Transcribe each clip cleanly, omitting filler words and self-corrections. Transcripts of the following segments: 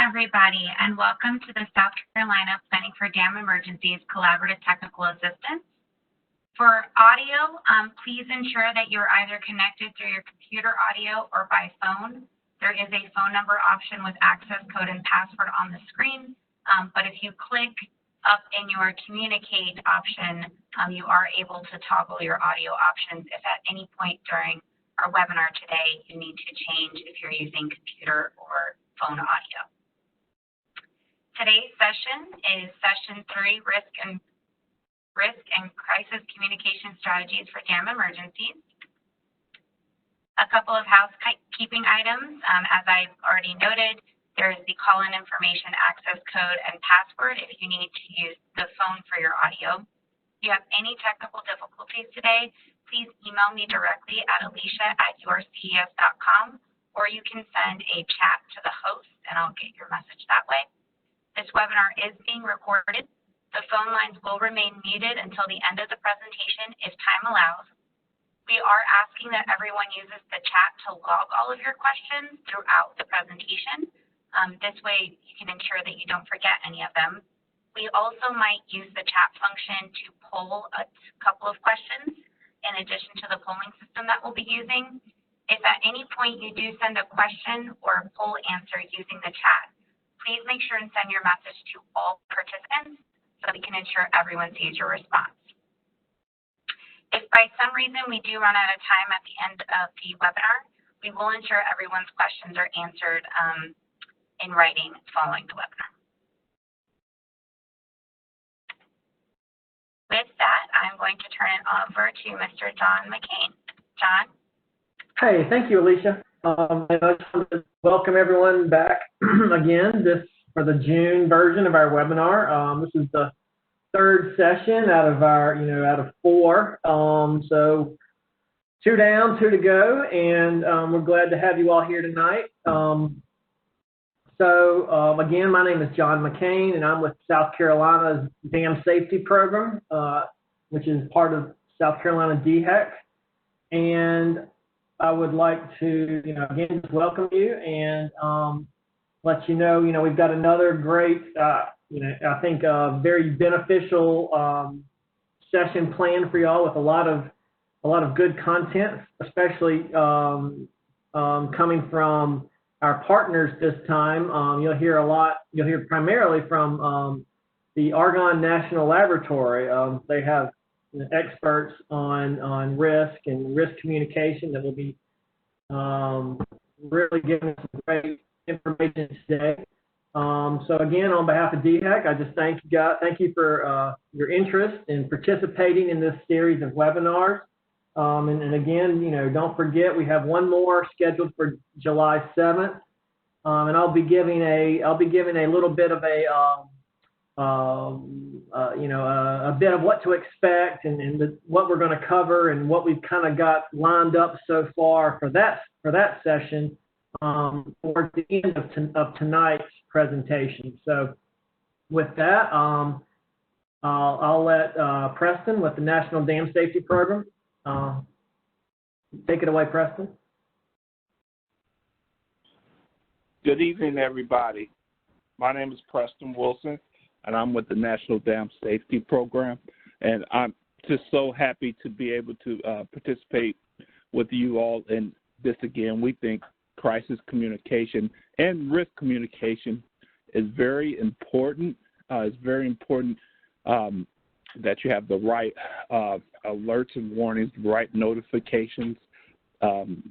everybody, and welcome to the South Carolina Planning for Dam Emergencies Collaborative Technical Assistance. For audio, please ensure that you're either connected through your computer audio or by phone. There is a phone number option with access code and password on the screen, but if you click up in your communicate option, you are able to toggle your audio options if at any point during our webinar today you need to change if you're using computer or phone audio. Today's session is session 3, risk and crisis communication strategies for dam emergencies. A couple of housekeeping items. As I've already noted, there's the call-in information access code and password if you need to use the phone for your audio. If you have any technical difficulties today, please email me directly at alicia@yources.com, or you can send a chat to the host and I'll get your message that way. This webinar is being recorded. The phone lines will remain muted until the end of the presentation if time allows. We are asking that everyone uses the chat to log all of your questions throughout the presentation. This way you can ensure that you don't forget any of them. We also might use the chat function to poll a couple of questions in addition to the polling system that we'll be using. If at any point you do send a question or a poll answer using the chat, please make sure and send your message to all participants so we can ensure everyone sees your response. If by some reason we do run out of time at the end of the webinar, we will ensure everyone's questions are answered in writing following the webinar. With that, I'm going to turn it over to Mr. John McCain. John? Hey, thank you, Alicia. I just want to welcome everyone back again for the June version of our webinar. This is the third session out of our, out of 4. So 2 down, 2 to go, and we're glad to have you all here tonight. Again, my name is John McCain, and I'm with South Carolina's Dam Safety Program, which is part of South Carolina DHEC. And I would like to, again, just welcome you and let you know, we've got another great, I think very beneficial session planned for y'all with a lot of good content, especially coming from our partners this time. You'll hear primarily from the Argonne National Laboratory. They have experts on risk and risk communication that will be really giving us some great information today. So again, on behalf of DHEC, I just thank you for your interest in participating in this series of webinars. And again, don't forget we have one more scheduled for July 7th, and I'll be giving a little bit of a bit of what to expect and what we're going to cover and what we've kind of got lined up so far for that session towards the end of tonight's presentation. So with that, I'll let Preston with the National Dam Safety Program take it away, Preston. Good evening, everybody. My name is Preston Wilson, and I'm with the National Dam Safety Program. And I'm just so happy to be able to participate with you all in this again. We think crisis communication and risk communication is very important. It's very important that you have the right alerts and warnings, the right notifications,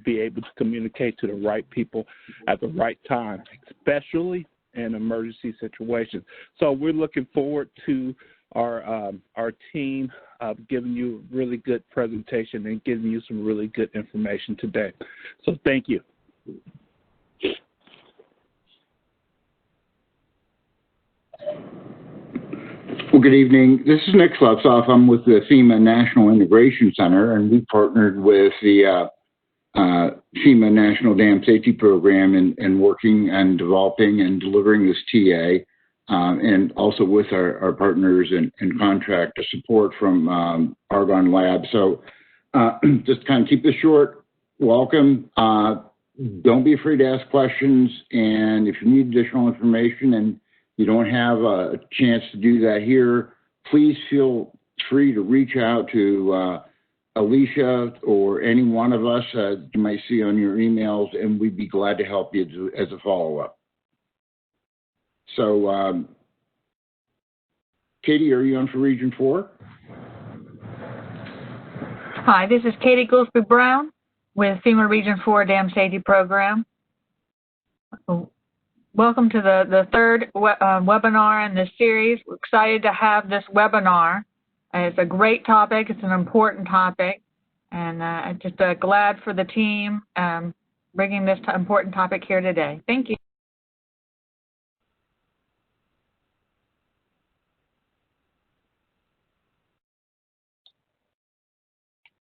be able to communicate to the right people at the right time, especially in emergency situations. So we're looking forward to our team giving you a really good presentation and giving you some really good information today. So thank you. Well, good evening. This is Nick Slutzoff. I'm with the FEMA National Integration Center, and we partnered with the FEMA National Dam Safety Program in working and developing and delivering this TA, and also with our partners and contract to support from Argonne Lab. So just kind of keep this short. Welcome. don't be afraid to ask questions. And if you need additional information and you don't have a chance to do that here, please feel free to reach out to Alicia or any one of us you might see on your emails, and we'd be glad to help you as a follow-up. So, Katie, are you on for Region 4? Hi, this is Katie Goolsby Brown with FEMA Region 4 Dam Safety Program. Welcome to the third webinar in this series. We're excited to have this webinar. It's a great topic. It's an important topic. And I'm just glad for the team bringing this important topic here today. Thank you.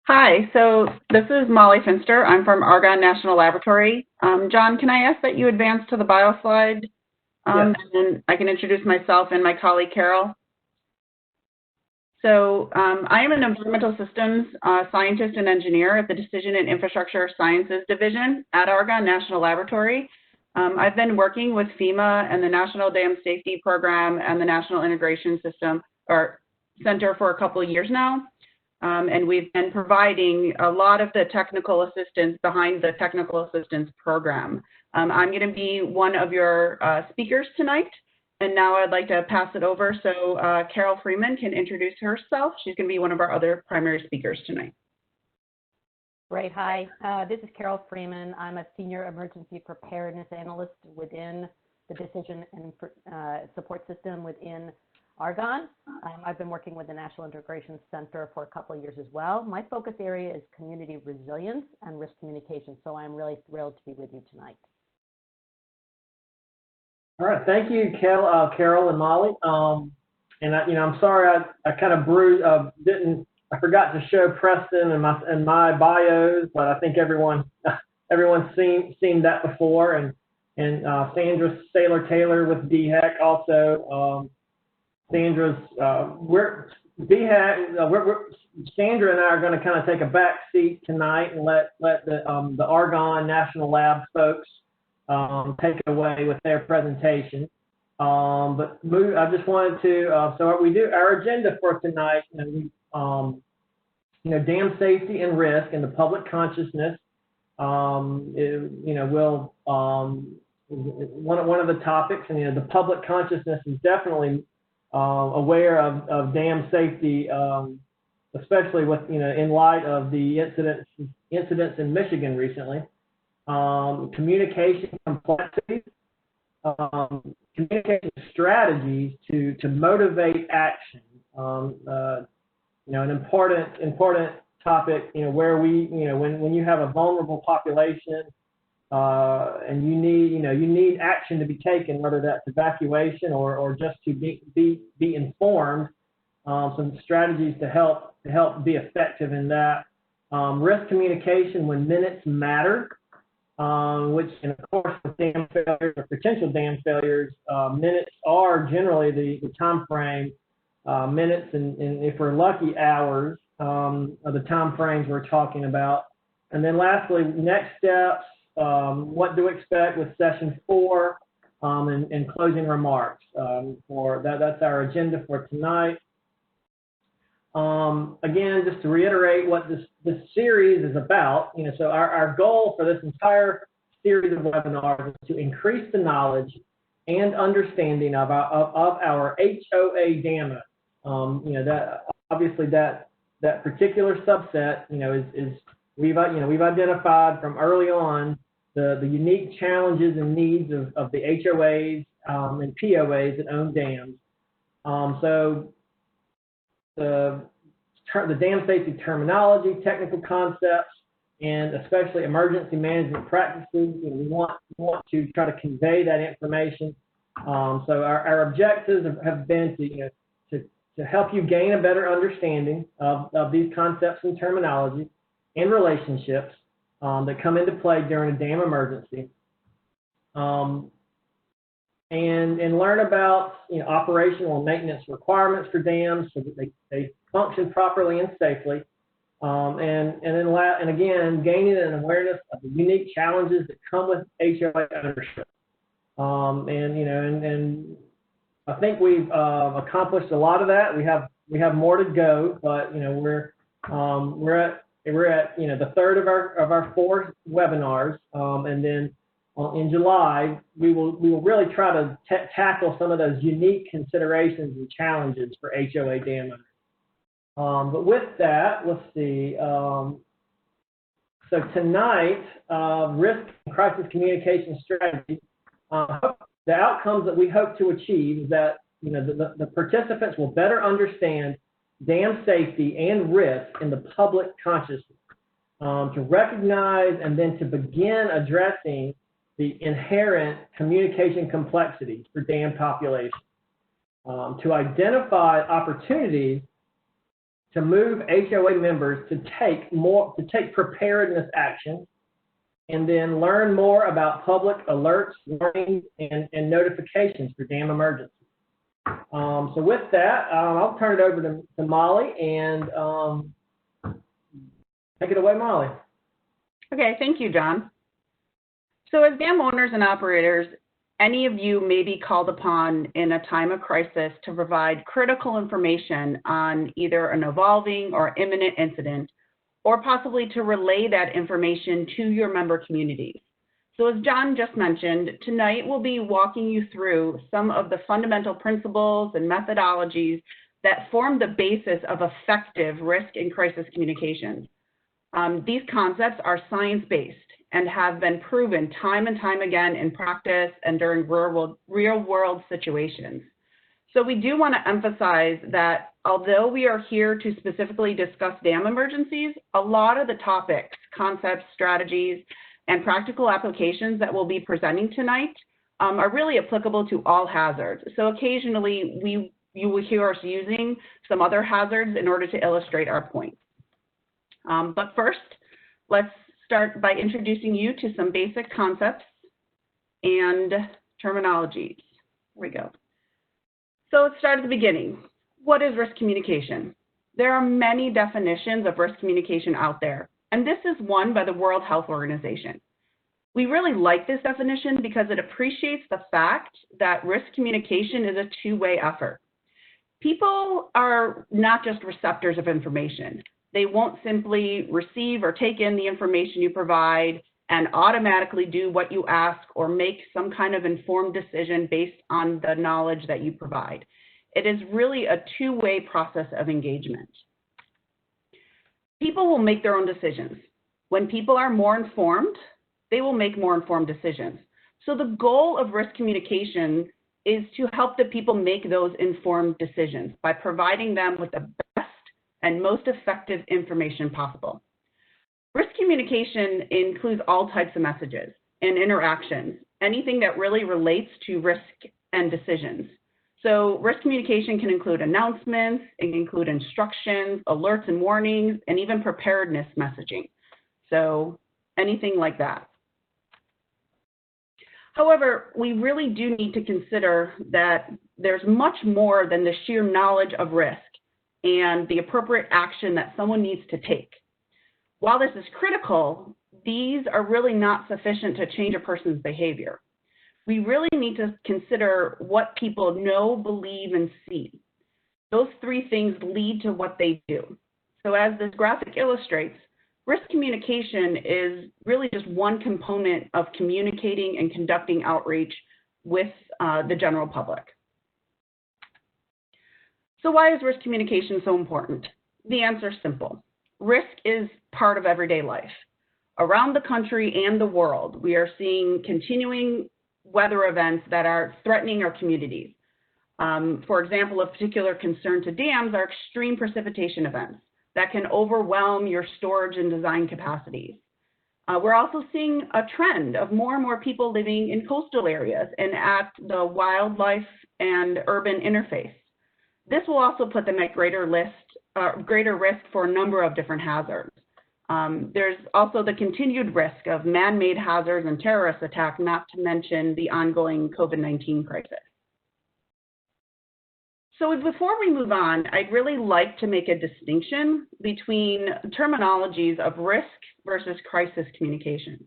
Hi, so this is Molly Finster. I'm from Argonne National Laboratory. John, can I ask that you advance to the bio slide? Yes. And then I can introduce myself and my colleague, Carol. So I am an environmental systems scientist and engineer at the Decision and Infrastructure Sciences Division at Argonne National Laboratory. I've been working with FEMA and the National Dam Safety Program and the National Integration System or Center for a couple of years now. And we've been providing a lot of the technical assistance behind the technical assistance program. I'm going to be one of your speakers tonight. And now I'd like to pass it over so Carol Freeman can introduce herself. She's going to be one of our other primary speakers tonight. Great. Hi, this is Carol Freeman. I'm a senior emergency preparedness analyst within the decision and support system within Argonne. I've been working with the National Integration Center for a couple of years as well. My focus area is community resilience and risk communication, so I'm really thrilled to be with you tonight. All right, thank you, Carol and Molly. And I'm sorry I kind of I forgot to show Preston and my bios, but I think everyone's seen that before. And Sandra Saylor Taylor with DHEC also. Sandra's Sandra and I are going to kind of take a back seat tonight and let the Argonne National Lab folks take it away with their presentation. I just wanted to, so we do our agenda for tonight, dam safety and risk and the public consciousness. One of the topics, and the public consciousness is definitely aware of dam safety, especially with in light of the incidents in Michigan recently. Communication complexities, communication strategies to motivate action. An important topic. Where when you have a vulnerable population, and you need action to be taken, whether that's evacuation or just to be informed. Some strategies to help be effective in that. Risk communication when minutes matter. Which, and of course, with dam failures or potential dam failures, minutes are generally the time frame. Minutes and if we're lucky, hours are the time frames we're talking about. And then lastly, next steps. What to expect with session 4 and closing remarks. That's our agenda for tonight. Again, just to reiterate what this series is about, so our goal for this entire series of webinars is to increase the knowledge and understanding of our HOA dam. That obviously that particular subset, is we've identified from early on the unique challenges and needs of the HOAs and POAs that own dams. So the dam safety terminology, technical concepts, and especially emergency management practices. We want to try to convey that information. So our objectives have been to help you gain a better understanding of these concepts and terminology and relationships that come into play during a dam emergency. And learn about operational and maintenance requirements for dams so that they function properly and safely. And again, gaining an awareness of the unique challenges that come with HOA ownership. And I think we've accomplished a lot of that. We have more to go, but we're at the third of our 4 webinars, and then in July we will really try to tackle some of those unique considerations and challenges for HOA dam owners. But with that, let's see. So tonight, risk and crisis communication strategy. The outcomes that we hope to achieve is that the participants will better understand dam safety and risk in the public consciousness, to recognize and then to begin addressing the inherent communication complexities for dam populations, to identify opportunities to move HOA members to take preparedness action, and then learn more about public alerts, warnings, and notifications for dam emergencies. So with that, I'll turn it over to Molly, and take it away, Molly. Okay, thank you, John. So as dam owners and operators, any of you may be called upon in a time of crisis to provide critical information on either an evolving or imminent incident, or possibly to relay that information to your member communities. So as John just mentioned, tonight we'll be walking you through some of the fundamental principles and methodologies that form the basis of effective risk and crisis communications. These concepts are science-based and have been proven time and time again in practice and during real-world situations. So we do want to emphasize that although we are here to specifically discuss dam emergencies, a lot of the topics, concepts, strategies, and practical applications that we'll be presenting tonight are really applicable to all hazards. So occasionally you will hear us using some other hazards in order to illustrate our point. But first, let's start by introducing you to some basic concepts and terminologies. Here we go. So let's start at the beginning. What is risk communication? There are many definitions of risk communication out there, and this is one by the World Health Organization. We really like this definition because it appreciates the fact that risk communication is a two-way effort. People are not just receptors of information. They won't simply receive or take in the information you provide and automatically do what you ask or make some kind of informed decision based on the knowledge that you provide. It is really a two-way process of engagement. People will make their own decisions. When people are more informed, they will make more informed decisions. So the goal of risk communication is to help the people make those informed decisions by providing them with the best and most effective information possible. Risk communication includes all types of messages and interactions, anything that really relates to risk and decisions. So risk communication can include announcements, it can include instructions, alerts and warnings, and even preparedness messaging. So anything like that. However, we really do need to consider that there's much more than the sheer knowledge of risk and the appropriate action that someone needs to take. While this is critical, these are really not sufficient to change a person's behavior. We really need to consider what people know, believe, and see. Those three things lead to what they do. So as this graphic illustrates, risk communication is really just one component of communicating and conducting outreach with the general public. So why is risk communication so important? The answer is simple. Risk is part of everyday life. Around the country and the world, we are seeing continuing weather events that are threatening our communities. For example, of particular concern to dams are extreme precipitation events that can overwhelm your storage and design capacities. We're also seeing a trend of more and more people living in coastal areas and at the wildlife and urban interface. This will also put them at greater risk for a number of different hazards. There's also the continued risk of man-made hazards and terrorist attacks, not to mention the ongoing COVID-19 crisis. So before we move on, I'd really like to make a distinction between terminologies of risk versus crisis communication.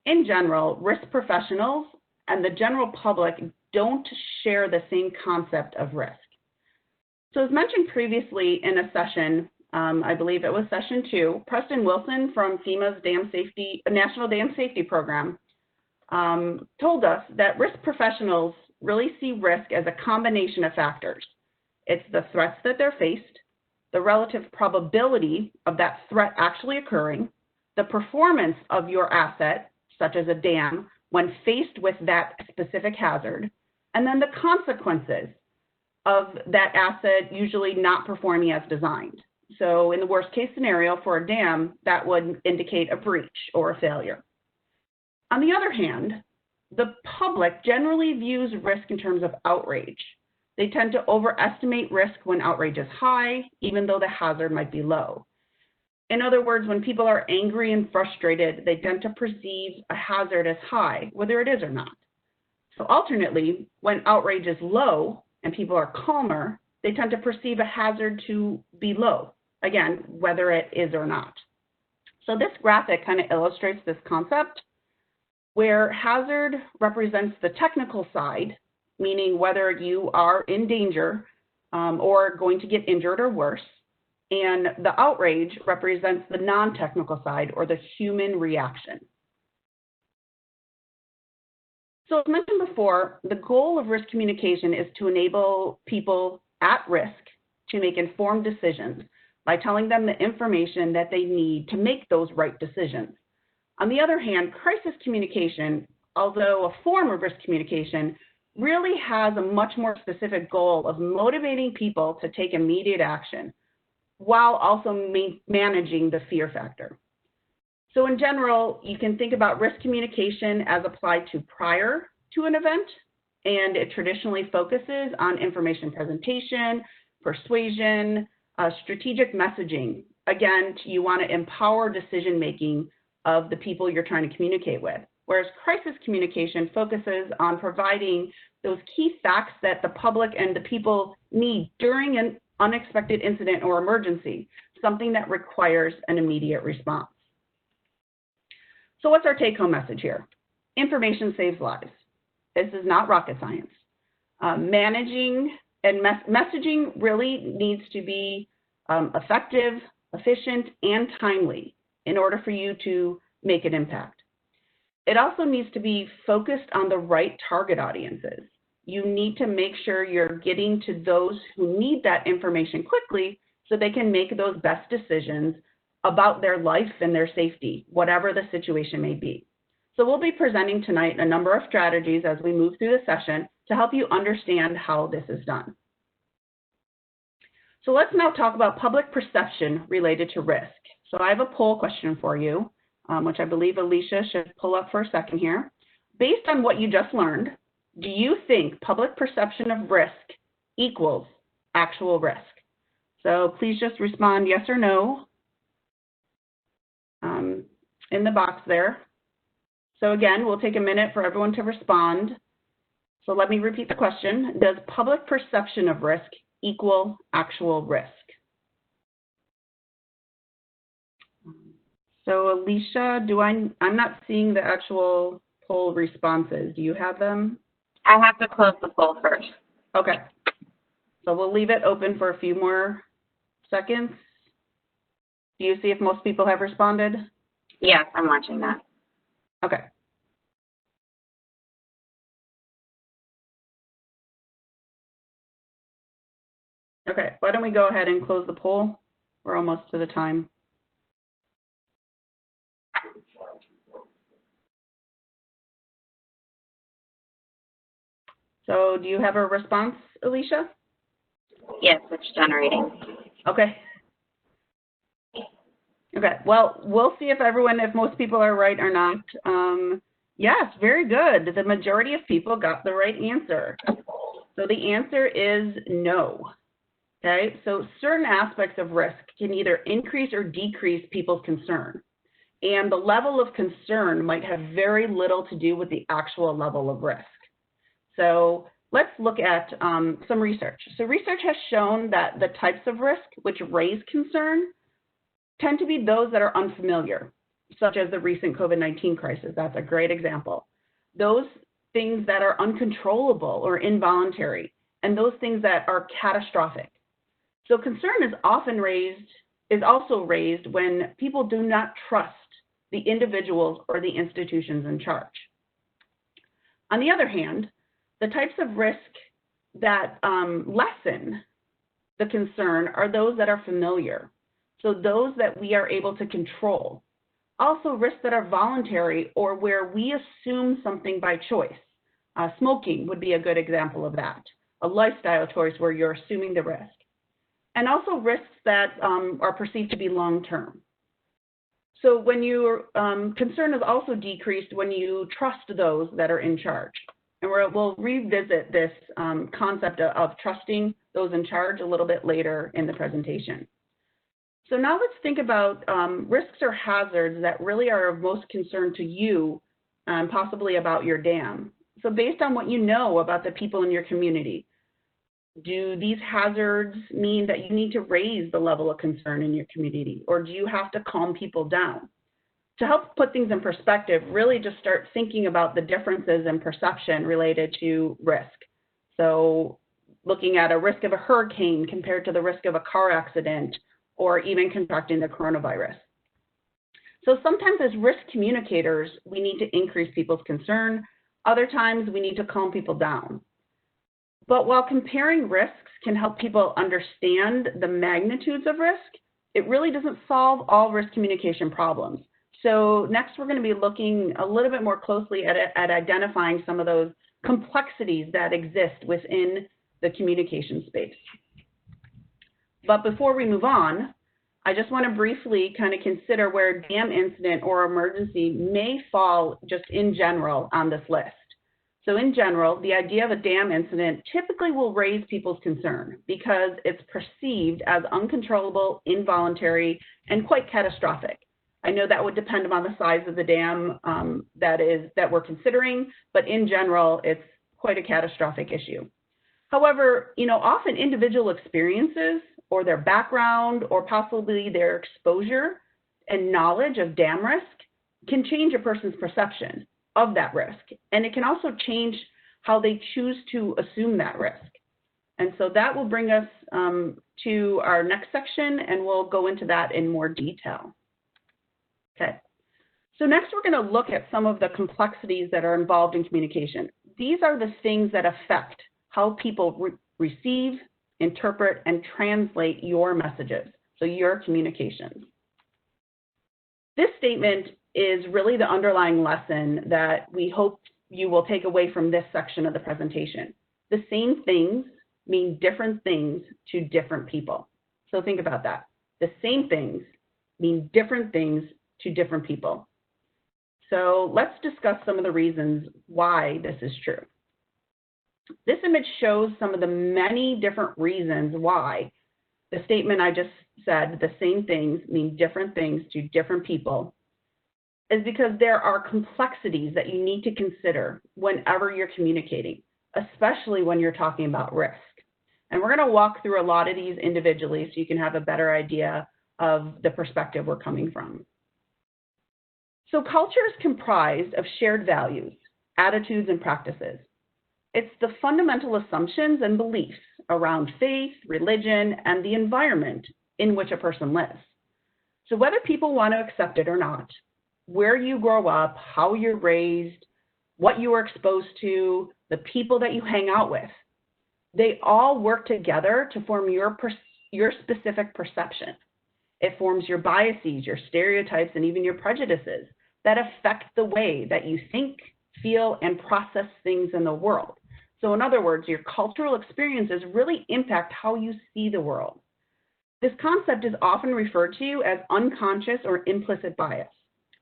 In general, risk professionals and the general public don't share the same concept of risk. So as mentioned previously in a session, I believe it was session 2, Preston Wilson from FEMA's National Dam Safety Program told us that risk professionals really see risk as a combination of factors. It's the threats that they're faced, the relative probability of that threat actually occurring, the performance of your asset, such as a dam, when faced with that specific hazard, and then the consequences of that asset usually not performing as designed. So in the worst case scenario for a dam, that would indicate a breach or a failure. On the other hand, the public generally views risk in terms of outrage. They tend to overestimate risk when outrage is high, even though the hazard might be low. In other words, when people are angry and frustrated, they tend to perceive a hazard as high, whether it is or not. So alternately, when outrage is low and people are calmer, they tend to perceive a hazard to be low, again, whether it is or not. So this graphic kind of illustrates this concept where hazard represents the technical side, meaning whether you are in danger or going to get injured or worse, and the outrage represents the non-technical side or the human reaction. So as mentioned before, the goal of risk communication is to enable people at risk to make informed decisions by telling them the information that they need to make those right decisions. On the other hand, crisis communication, although a form of risk communication, really has a much more specific goal of motivating people to take immediate action while also managing the fear factor. So in general, you can think about risk communication as applied to prior to an event, and it traditionally focuses on information presentation, persuasion, strategic messaging. Again, you want to empower decision-making of the people you're trying to communicate with. Whereas crisis communication focuses on providing those key facts that the public and the people need during an unexpected incident or emergency, something that requires an immediate response. So what's our take-home message here? Information saves lives. This is not rocket science. Managing and messaging really needs to be effective, efficient, and timely in order for you to make an impact. It also needs to be focused on the right target audiences. You need to make sure you're getting to those who need that information quickly so they can make those best decisions about their life and their safety, whatever the situation may be. So we'll be presenting tonight a number of strategies as we move through the session to help you understand how this is done. So let's now talk about public perception related to risk. So I have a poll question for you, which I believe Alicia should pull up for a second here. Based on what you just learned, do you think public perception of risk equals actual risk? So please just respond yes or no in the box there. So again, we'll take a minute for everyone to respond. So let me repeat the question. Does public perception of risk equal actual risk? So Alicia, I'm not seeing the actual poll responses. Do you have them? I have to close the poll first. Okay. So we'll leave it open for a few more seconds. Do you see if most people have responded? Yes, I'm watching that. Okay. Okay, why don't we go ahead and close the poll? We're almost to the time. So do you have a response, Alicia? Yes, it's generating. Okay. Okay, well, we'll see if most people are right or not. Yes, very good. The majority of people got the right answer. So the answer is no. Okay, so certain aspects of risk can either increase or decrease people's concern. And the level of concern might have very little to do with the actual level of risk. So let's look at some research. So research has shown that the types of risk which raise concern tend to be those that are unfamiliar, such as the recent COVID-19 crisis. That's a great example. Those things that are uncontrollable or involuntary, and those things that are catastrophic. So concern is also raised when people do not trust the individuals or the institutions in charge. On the other hand, the types of risk that lessen the concern are those that are familiar. So those that we are able to control. Also risks that are voluntary or where we assume something by choice. Smoking would be a good example of that. A lifestyle choice where you're assuming the risk. And also risks that are perceived to be long-term. So when your concern is also decreased when you trust those that are in charge. And we'll revisit this concept of trusting those in charge a little bit later in the presentation. So now let's think about risks or hazards that really are of most concern to you, possibly about your dam. So based on what you know about the people in your community, do these hazards mean that you need to raise the level of concern in your community, or do you have to calm people down? To help put things in perspective, really just start thinking about the differences in perception related to risk. So looking at a risk of a hurricane compared to the risk of a car accident, or even contracting the coronavirus. So sometimes as risk communicators, we need to increase people's concern. Other times we need to calm people down. But while comparing risks can help people understand the magnitudes of risk, it really doesn't solve all risk communication problems. So next we're going to be looking a little bit more closely at identifying some of those complexities that exist within the communication space. But before we move on, I just want to briefly kind of consider where dam incident or emergency may fall just in general on this list. So in general, the idea of a dam incident typically will raise people's concern because it's perceived as uncontrollable, involuntary, and quite catastrophic. I know that would depend upon the size of the dam that we're considering, but in general, it's quite a catastrophic issue. However, often individual experiences or their background or possibly their exposure and knowledge of dam risk can change a person's perception of that risk. And it can also change how they choose to assume that risk. And so that will bring us to our next section, and we'll go into that in more detail. Okay. So next we're going to look at some of the complexities that are involved in communication. These are the things that affect how people receive, interpret, and translate your messages, so your communications. This statement is really the underlying lesson that we hope you will take away from this section of the presentation. The same things mean different things to different people. So think about that. The same things mean different things to different people. So let's discuss some of the reasons why this is true. This image shows some of the many different reasons why the statement I just said, the same things mean different things to different people, is because there are complexities that you need to consider whenever you're communicating, especially when you're talking about risk. And we're going to walk through a lot of these individually so you can have a better idea of the perspective we're coming from. So culture is comprised of shared values, attitudes, and practices. It's the fundamental assumptions and beliefs around faith, religion, and the environment in which a person lives. So whether people want to accept it or not, where you grow up, how you're raised, what you are exposed to, the people that you hang out with, they all work together to form your specific perception. It forms your biases, your stereotypes, and even your prejudices that affect the way that you think, feel, and process things in the world. So in other words, your cultural experiences really impact how you see the world. This concept is often referred to as unconscious or implicit bias.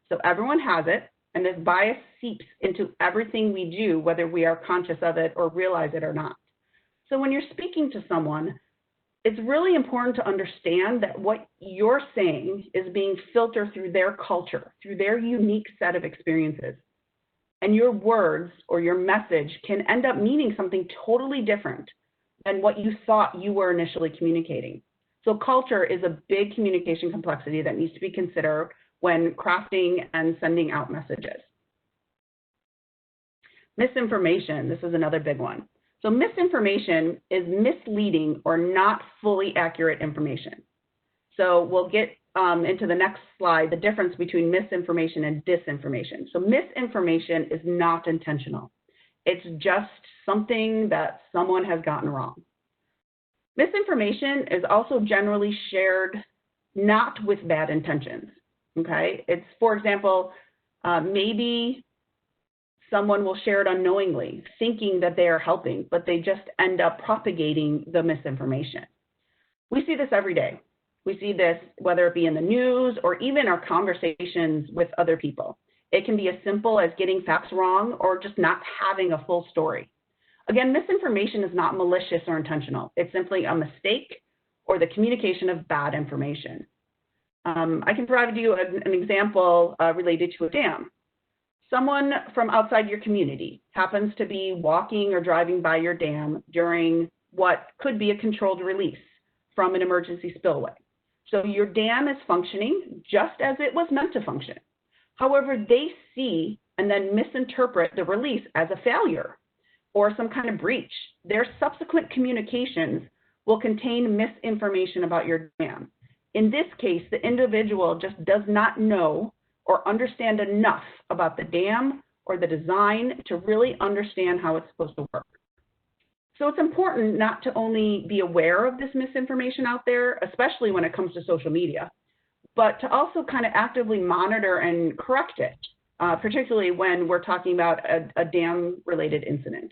So everyone has it, and this bias seeps into everything we do, whether we are conscious of it or realize it or not. So when you're speaking to someone, it's really important to understand that what you're saying is being filtered through their culture, through their unique set of experiences. and your words or your message can end up meaning something totally different than what you thought you were initially communicating. So culture is a big communication complexity that needs to be considered when crafting and sending out messages. Misinformation, this is another big one. So misinformation is misleading or not fully accurate information. So we'll get into the next slide, the difference between misinformation and disinformation. So misinformation is not intentional. It's just something that someone has gotten wrong. Misinformation is also generally shared not with bad intentions, okay? It's, for example, maybe someone will share it unknowingly, thinking that they are helping, but they just end up propagating the misinformation. We see this every day. We see this whether it be in the news or even our conversations with other people. It can be as simple as getting facts wrong or just not having a full story. Again, misinformation is not malicious or intentional. It's simply a mistake or the communication of bad information. I can provide you an example related to a dam. Someone from outside your community happens to be walking or driving by your dam during what could be a controlled release from an emergency spillway. So your dam is functioning just as it was meant to function. However, they see and then misinterpret the release as a failure or some kind of breach. Their subsequent communications will contain misinformation about your dam. In this case, the individual just does not know or understand enough about the dam or the design to really understand how it's supposed to work. So it's important not to only be aware of this misinformation out there, especially when it comes to social media, but to also kind of actively monitor and correct it, particularly when we're talking about a dam-related incident.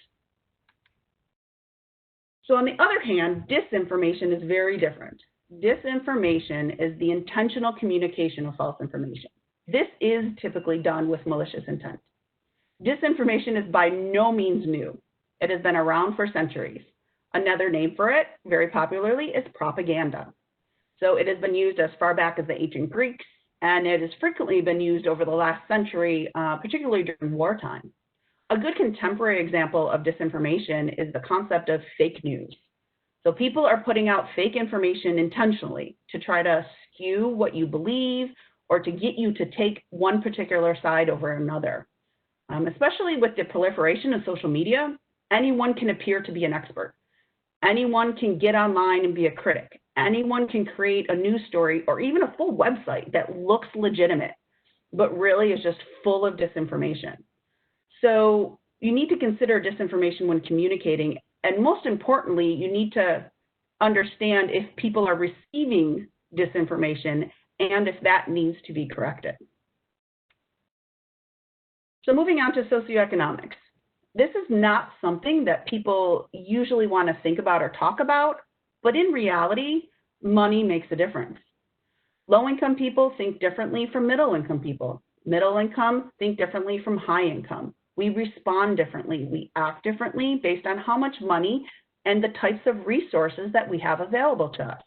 So on the other hand, disinformation is very different. Disinformation is the intentional communication of false information. This is typically done with malicious intent. Disinformation is by no means new. It has been around for centuries. Another name for it, very popularly, is propaganda. So it has been used as far back as the ancient Greeks, and it has frequently been used over the last century, particularly during wartime. A good contemporary example of disinformation is the concept of fake news. So people are putting out fake information intentionally to try to skew what you believe or to get you to take one particular side over another. Especially with the proliferation of social media, anyone can appear to be an expert. Anyone can get online and be a critic. Anyone can create a news story or even a full website that looks legitimate, but really is just full of disinformation. So you need to consider disinformation when communicating. And most importantly, you need to understand if people are receiving disinformation and if that needs to be corrected. So moving on to socioeconomics. This is not something that people usually want to think about or talk about, but in reality, money makes a difference. Low-income people think differently from middle-income people. Middle income think differently from high income. We respond differently. We act differently based on how much money and the types of resources that we have available to us.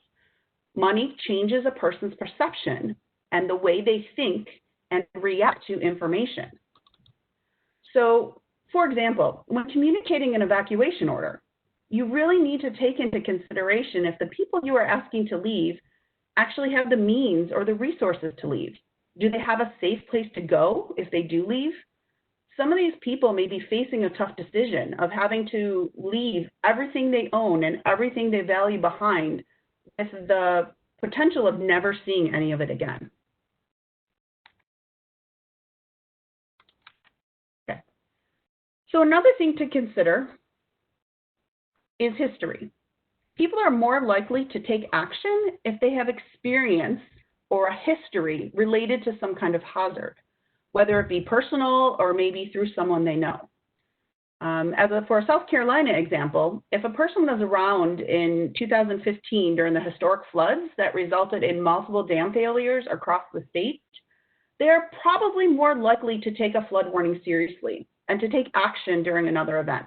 Money changes a person's perception and the way they think and react to information. So, for example, when communicating an evacuation order, you really need to take into consideration if the people you are asking to leave actually have the means or the resources to leave. Do they have a safe place to go if they do leave? Some of these people may be facing a tough decision of having to leave everything they own and everything they value behind with the potential of never seeing any of it again. Okay. So another thing to consider is history. People are more likely to take action if they have experience or a history related to some kind of hazard, whether it be personal or maybe through someone they know. For a South Carolina example, if a person was around in 2015 during the historic floods that resulted in multiple dam failures across the state, they are probably more likely to take a flood warning seriously and to take action during another event.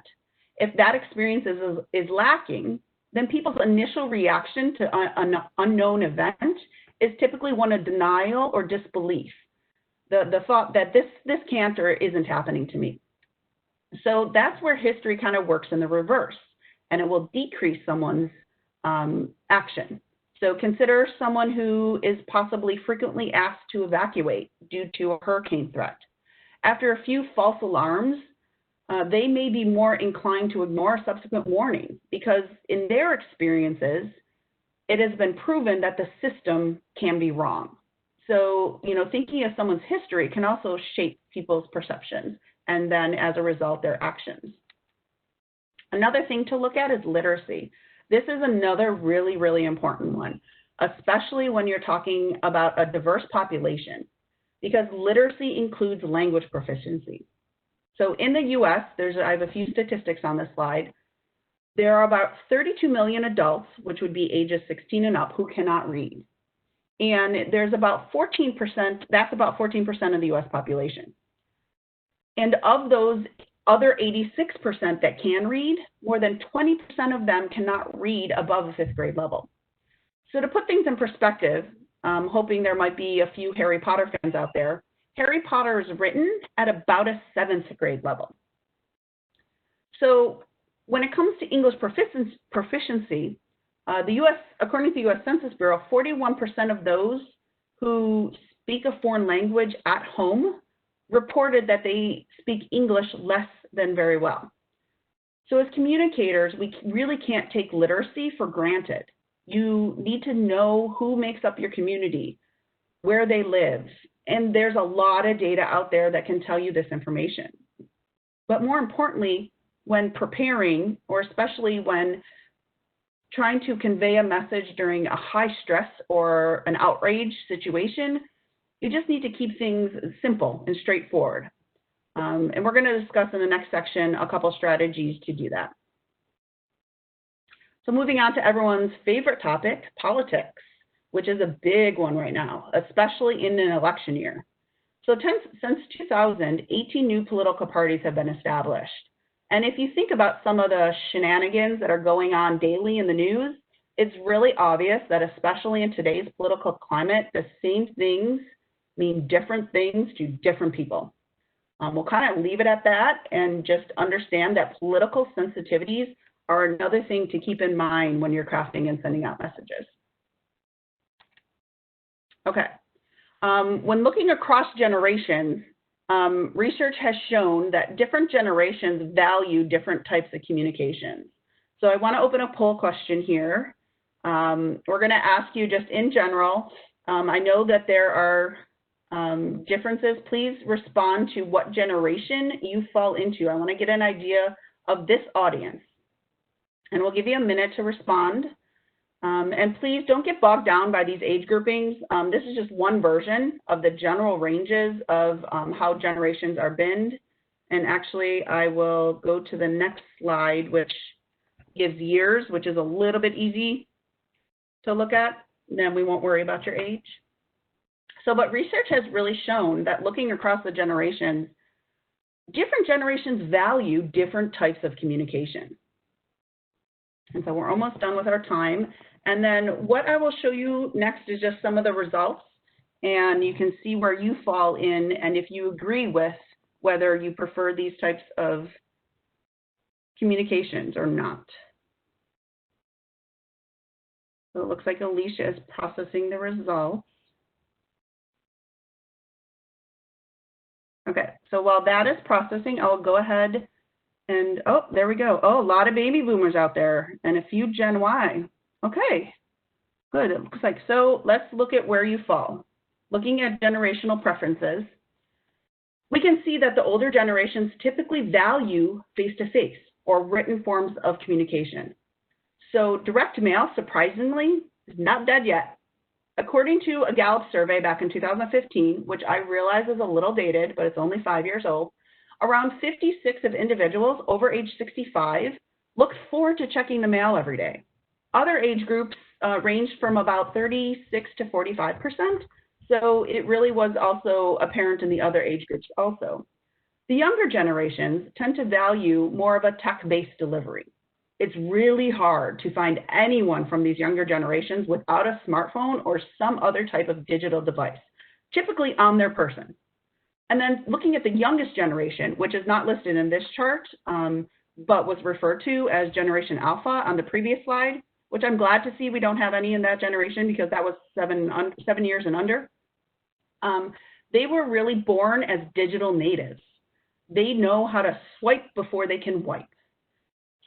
If that experience is lacking, then people's initial reaction to an unknown event is typically one of denial or disbelief. The thought that this can't or isn't happening to me. So that's where history kind of works in the reverse, and it will decrease someone's action. So consider someone who is possibly frequently asked to evacuate due to a hurricane threat. After a few false alarms, they may be more inclined to ignore subsequent warnings because in their experiences, it has been proven that the system can be wrong. So, you know, thinking of someone's history can also shape people's perceptions and then as a result, their actions. Another thing to look at is literacy. This is another really, really important one, especially when you're talking about a diverse population, because literacy includes language proficiency. So in the US, I have a few statistics on this slide. There are about 32 million adults, which would be ages 16 and up, who cannot read. And there's about 14%, that's about 14% of the US population. And of those other 86% that can read, more than 20% of them cannot read above a 5th grade level. So to put things in perspective, I'm hoping there might be a few Harry Potter fans out there. Harry Potter is written at about a 7th grade level. So when it comes to English proficiency, the US, according to the US Census Bureau, 41% of those who speak a foreign language at home reported that they speak English less than very well. So as communicators, we really can't take literacy for granted. You need to know who makes up your community, where they live, and there's a lot of data out there that can tell you this information. But more importantly, when preparing, or especially when trying to convey a message during a high stress or an outrage situation, you just need to keep things simple and straightforward. And we're going to discuss in the next section a couple strategies to do that. So moving on to everyone's favorite topic, politics, which is a big one right now, especially in an election year. So since 2000, 18 new political parties have been established. And if you think about some of the shenanigans that are going on daily in the news, it's really obvious that especially in today's political climate, the same things mean different things to different people. We'll kind of leave it at that and just understand that political sensitivities are another thing to keep in mind when you're crafting and sending out messages. Okay, when looking across generations, research has shown that different generations value different types of communications. So I want to open a poll question here. We're going to ask you just in general. I know that there are differences. Please respond to what generation you fall into. I want to get an idea of this audience. And we'll give you a minute to respond. And please don't get bogged down by these age groupings. This is just one version of the general ranges of how generations are binned. And actually, I will go to the next slide, which gives years, which is a little bit easy to look at. Then we won't worry about your age. So, but research has really shown that looking across the generations, different generations value different types of communication. And so we're almost done with our time. And then what I will show you next is just some of the results, and you can see where you fall in and if you agree with whether you prefer these types of communications or not. So it looks like Alicia is processing the results. Okay, so while that is processing, I'll go ahead and, oh, there we go. Oh, a lot of baby boomers out there and a few Gen Y. Okay, good, it looks like. So let's look at where you fall. Looking at generational preferences, we can see that the older generations typically value face-to-face or written forms of communication. So direct mail, surprisingly, is not dead yet. According to a Gallup survey back in 2015, which I realize is a little dated, but it's only 5 years old, around 56 of individuals over age 65 looked forward to checking the mail every day. Other age groups ranged from about 36 to 45%, so it really was also apparent in the other age groups also. The younger generations tend to value more of a tech-based delivery. It's really hard to find anyone from these younger generations without a smartphone or some other type of digital device, typically on their person. And then looking at the youngest generation, which is not listed in this chart, but was referred to as Generation Alpha on the previous slide, which I'm glad to see we don't have any in that generation because that was 7 years and under. They were really born as digital natives. They know how to swipe before they can wipe.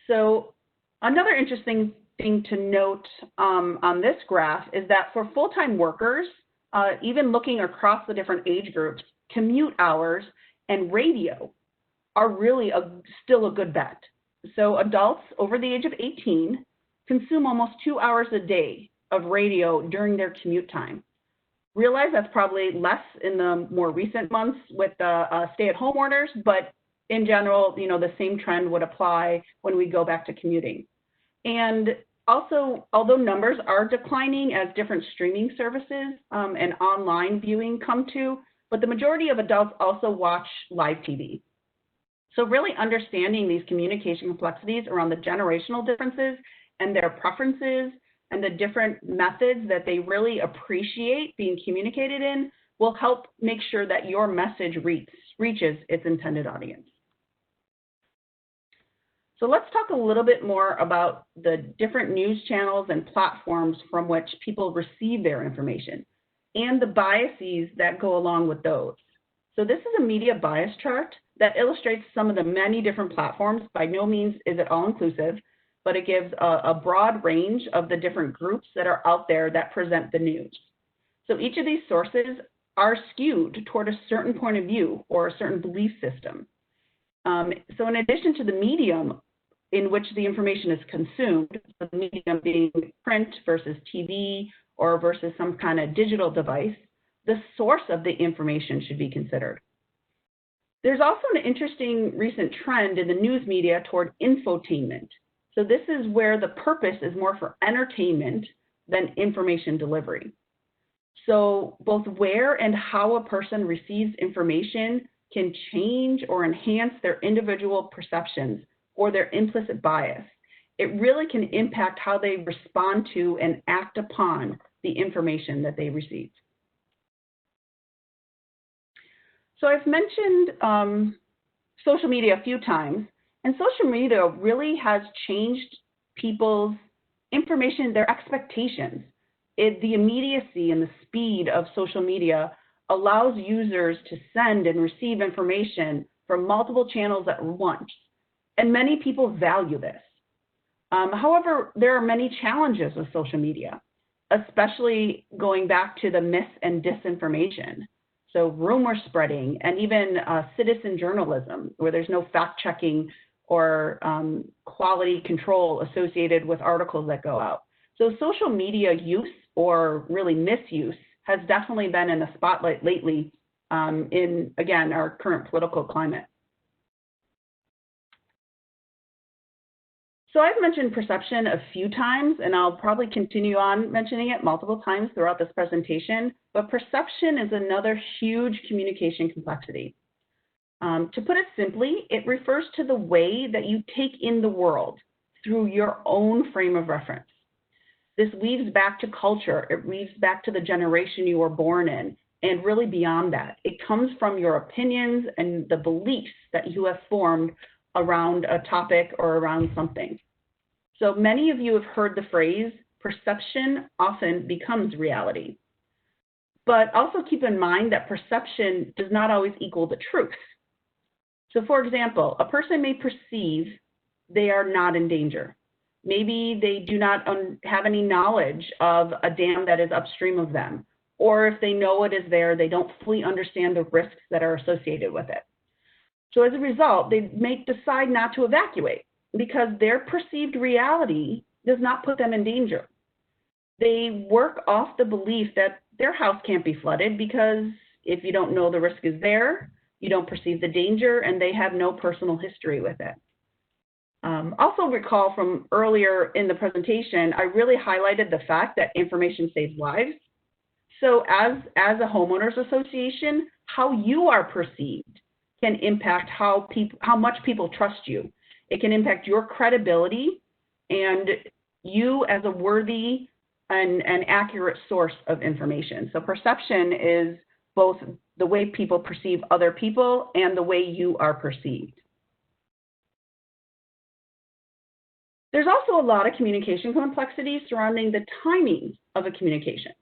So another interesting thing to note on this graph is that for full-time workers, even looking across the different age groups, commute hours and radio are really still a good bet. So adults over the age of 18 consume almost 2 hours a day of radio during their commute time. Realize that's probably less in the more recent months with the stay-at-home orders, but in general, you know, the same trend would apply when we go back to commuting. And also, although numbers are declining as different streaming services and online viewing come to, but the majority of adults also watch live TV. So really understanding these communication complexities around the generational differences and their preferences and the different methods that they really appreciate being communicated in will help make sure that your message reaches its intended audience. So let's talk a little bit more about the different news channels and platforms from which people receive their information and the biases that go along with those. So this is a media bias chart that illustrates some of the many different platforms. By no means is it all inclusive, but it gives a broad range of the different groups that are out there that present the news. So each of these sources are skewed toward a certain point of view or a certain belief system. So in addition to the medium in which the information is consumed, the medium being print versus TV or versus some kind of digital device, the source of the information should be considered. There's also an interesting recent trend in the news media toward infotainment. So this is where the purpose is more for entertainment than information delivery. So both where and how a person receives information can change or enhance their individual perceptions or their implicit bias. It really can impact how they respond to and act upon the information that they receive. So I've mentioned social media a few times, and social media really has changed people's information, their expectations. The immediacy and the speed of social media allows users to send and receive information from multiple channels at once, and many people value this. However, there are many challenges with social media, especially going back to the myth and disinformation. So rumor spreading and even citizen journalism, where there's no fact checking or quality control associated with articles that go out. So social media use or really misuse has definitely been in the spotlight lately in, again, our current political climate. So I've mentioned perception a few times, and I'll probably continue on mentioning it multiple times throughout this presentation, but perception is another huge communication complexity. To put it simply, it refers to the way that you take in the world through your own frame of reference. This weaves back to culture, it weaves back to the generation you were born in, and really beyond that. It comes from your opinions and the beliefs that you have formed around a topic or around something. So many of you have heard the phrase, perception often becomes reality. But also keep in mind that perception does not always equal the truth. So for example, a person may perceive they are not in danger. Maybe they do not have any knowledge of a dam that is upstream of them, or if they know it is there, they don't fully understand the risks that are associated with it. So as a result, they may decide not to evacuate because their perceived reality does not put them in danger. They work off the belief that their house can't be flooded because if you don't know the risk is there, you don't perceive the danger, and they have no personal history with it. Also recall from earlier in the presentation, I really highlighted the fact that information saves lives. So as a homeowners association, how you are perceived can impact how much people trust you. It can impact your credibility and you as a worthy and accurate source of information. So perception is both the way people perceive other people, and the way you are perceived. There's also a lot of communication complexities surrounding the timing of a communication,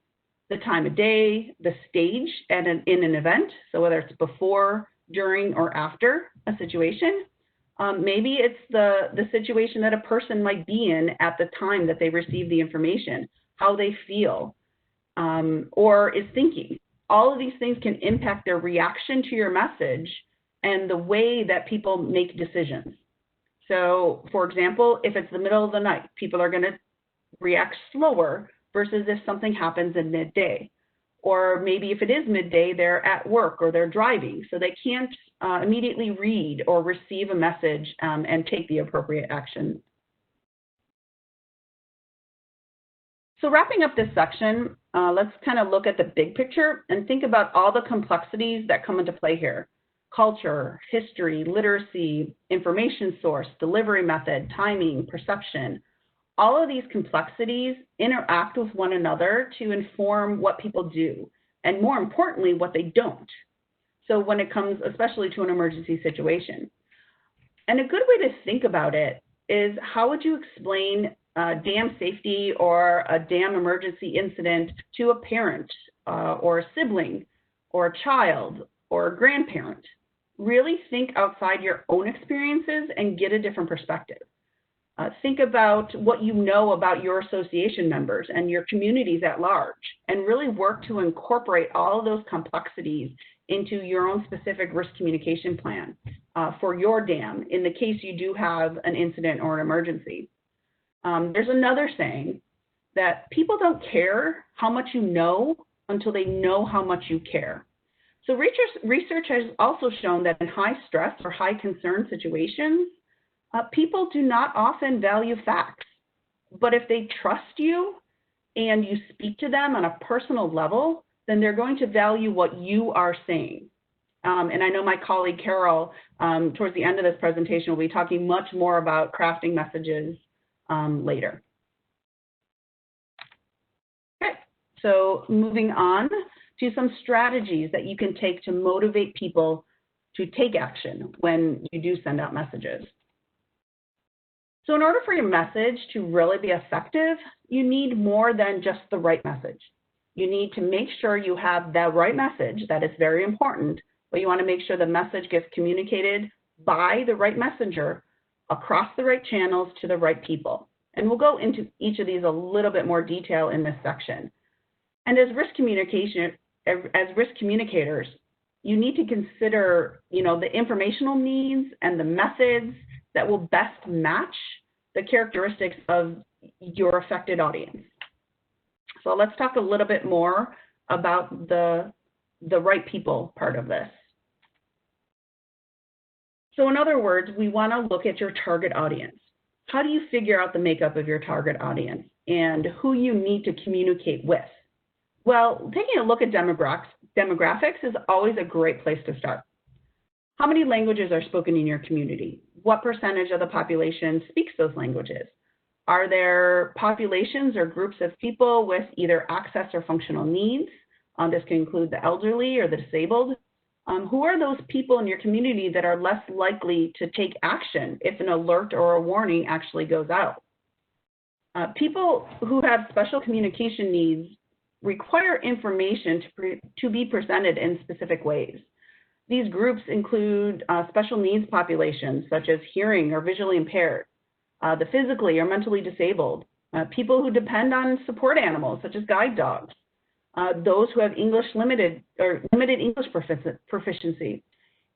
the time of day, the stage in an event, so whether it's before, during, or after a situation. Maybe it's the situation that a person might be in at the time that they receive the information, how they feel, or is thinking. All of these things can impact their reaction to your message and the way that people make decisions. So, for example, if it's the middle of the night, people are going to react slower versus if something happens in midday. Or maybe if it is midday, they're at work or they're driving, so they can't immediately read or receive a message and take the appropriate action. So wrapping up this section, let's kind of look at the big picture and think about all the complexities that come into play here. Culture, history, literacy, information source, delivery method, timing, perception. All of these complexities interact with one another to inform what people do, and more importantly, what they don't. So when it comes especially to an emergency situation. And a good way to think about it is, how would you explain dam safety or a dam emergency incident to a parent or a sibling or a child or a grandparent? Really think outside your own experiences and get a different perspective. Think about what you know about your association members and your communities at large, and really work to incorporate all of those complexities into your own specific risk communication plan for your dam in the case you do have an incident or an emergency. There's another saying that people don't care how much you know until they know how much you care. So research has also shown that in high stress or high concern situations, people do not often value facts, but if they trust you and you speak to them on a personal level, then they're going to value what you are saying. And I know my colleague Carol, towards the end of this presentation, will be talking much more about crafting messages later. Okay, so moving on to some strategies that you can take to motivate people to take action when you do send out messages. So in order for your message to really be effective, you need more than just the right message. You need to make sure you have the right message. That is very important, but you want to make sure the message gets communicated by the right messenger across the right channels to the right people. And we'll go into each of these a little bit more detail in this section. And as risk communicators, you need to consider, the informational needs and the methods that will best match the characteristics of your affected audience. So let's talk a little bit more about the right people part of this. So in other words, we want to look at your target audience. How do you figure out the makeup of your target audience and who you need to communicate with? Well, taking a look at demographics is always a great place to start. How many languages are spoken in your community? What percentage of the population speaks those languages? Are there populations or groups of people with either access or functional needs? This can include the elderly or the disabled. Who are those people in your community that are less likely to take action if an alert or a warning actually goes out? People who have special communication needs require information to be presented in specific ways. These groups include special needs populations such as hearing or visually impaired, the physically or mentally disabled, people who depend on support animals such as guide dogs, those who have limited English proficiency.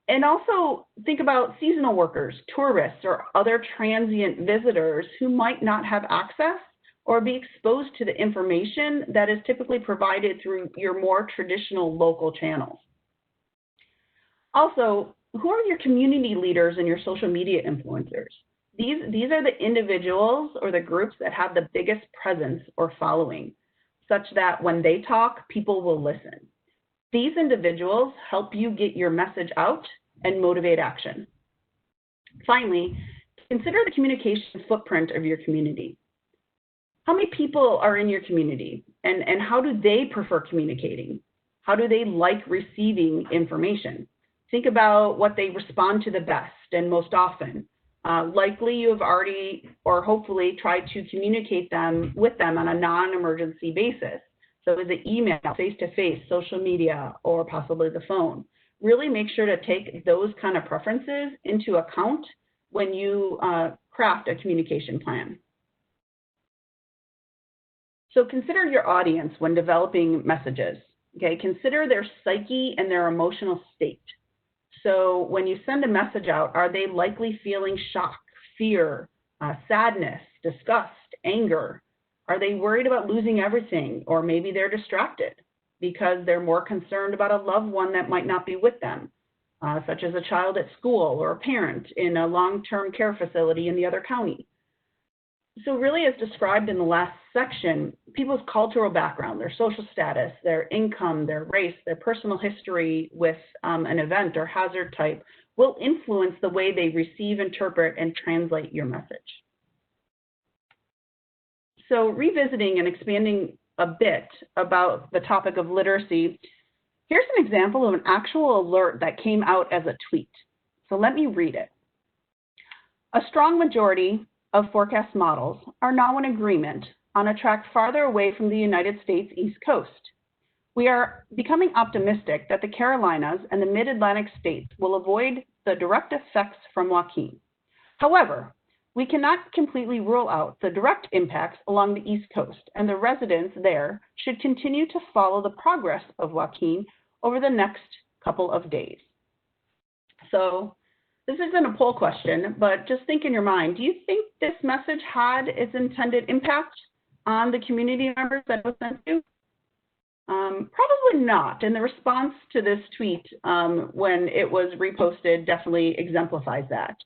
And also think about seasonal workers, tourists, or other transient visitors who might not have access or be exposed to the information that is typically provided through your more traditional local channels. Also, who are your community leaders and your social media influencers? These are the individuals or the groups that have the biggest presence or following, such that when they talk, people will listen. These individuals help you get your message out and motivate action. Finally, consider the communication footprint of your community. How many people are in your community, and how do they prefer communicating? How do they like receiving information? Think about what they respond to the best and most often. Likely you have already or hopefully tried to communicate with them on a non-emergency basis. So is it email, face-to-face, social media, or possibly the phone? Really make sure to take those kind of preferences into account when you craft a communication plan. So consider your audience when developing messages. Okay, consider their psyche and their emotional state. So when you send a message out, are they likely feeling shock, fear, sadness, disgust, anger? Are they worried about losing everything? Or maybe they're distracted because they're more concerned about a loved one that might not be with them, such as a child at school or a parent in a long-term care facility in the other county. So really, as described in the last section, people's cultural background, their social status, their income, their race, their personal history with an event or hazard type will influence the way they receive, interpret, and translate your message. So revisiting and expanding a bit about the topic of literacy, here's an example of an actual alert that came out as a tweet. So let me read it. A strong majority of forecast models are now in agreement on a track farther away from the United States East Coast. We are becoming optimistic that the Carolinas and the Mid-Atlantic states will avoid the direct effects from Joaquin. However, we cannot completely rule out the direct impacts along the East Coast, and the residents there should continue to follow the progress of Joaquin over the next couple of days. So this isn't a poll question, but just think in your mind, do you think this message had its intended impact on the community members that it was sent to? Probably not, and the response to this tweet when it was reposted definitely exemplifies that.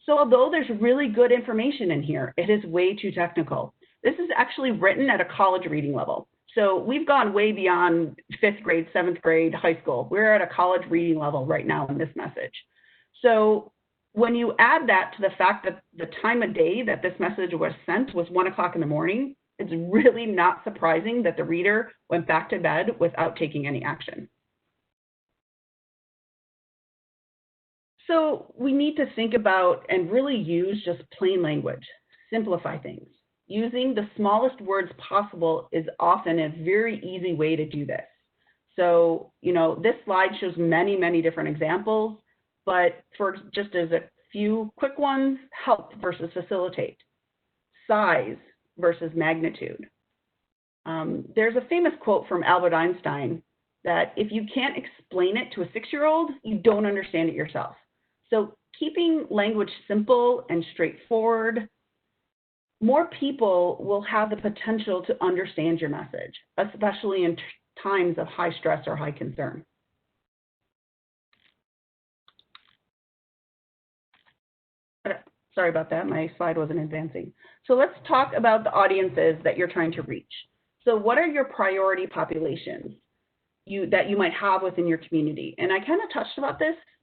So although there's really good information in here, it is way too technical. This is actually written at a college reading level. So we've gone way beyond 5th grade, 7th grade, high school. We're at a college reading level right now in this message. So when you add that to the fact that the time of day that this message was sent was 1 o'clock in the morning, it's really not surprising that the reader went back to bed without taking any action. So we need to think about and really use just plain language, simplify things. Using the smallest words possible is often a very easy way to do this. So, this slide shows many, many different examples, but for just as a few quick ones, help versus facilitate, size versus magnitude. There's a famous quote from Albert Einstein that if you can't explain it to a 6-year-old, you don't understand it yourself. So keeping language simple and straightforward, more people will have the potential to understand your message, especially in times of high stress or high concern. Sorry about that, my slide wasn't advancing. So let's talk about the audiences that you're trying to reach. So what are your priority populations that you might have within your community? And I kind of touched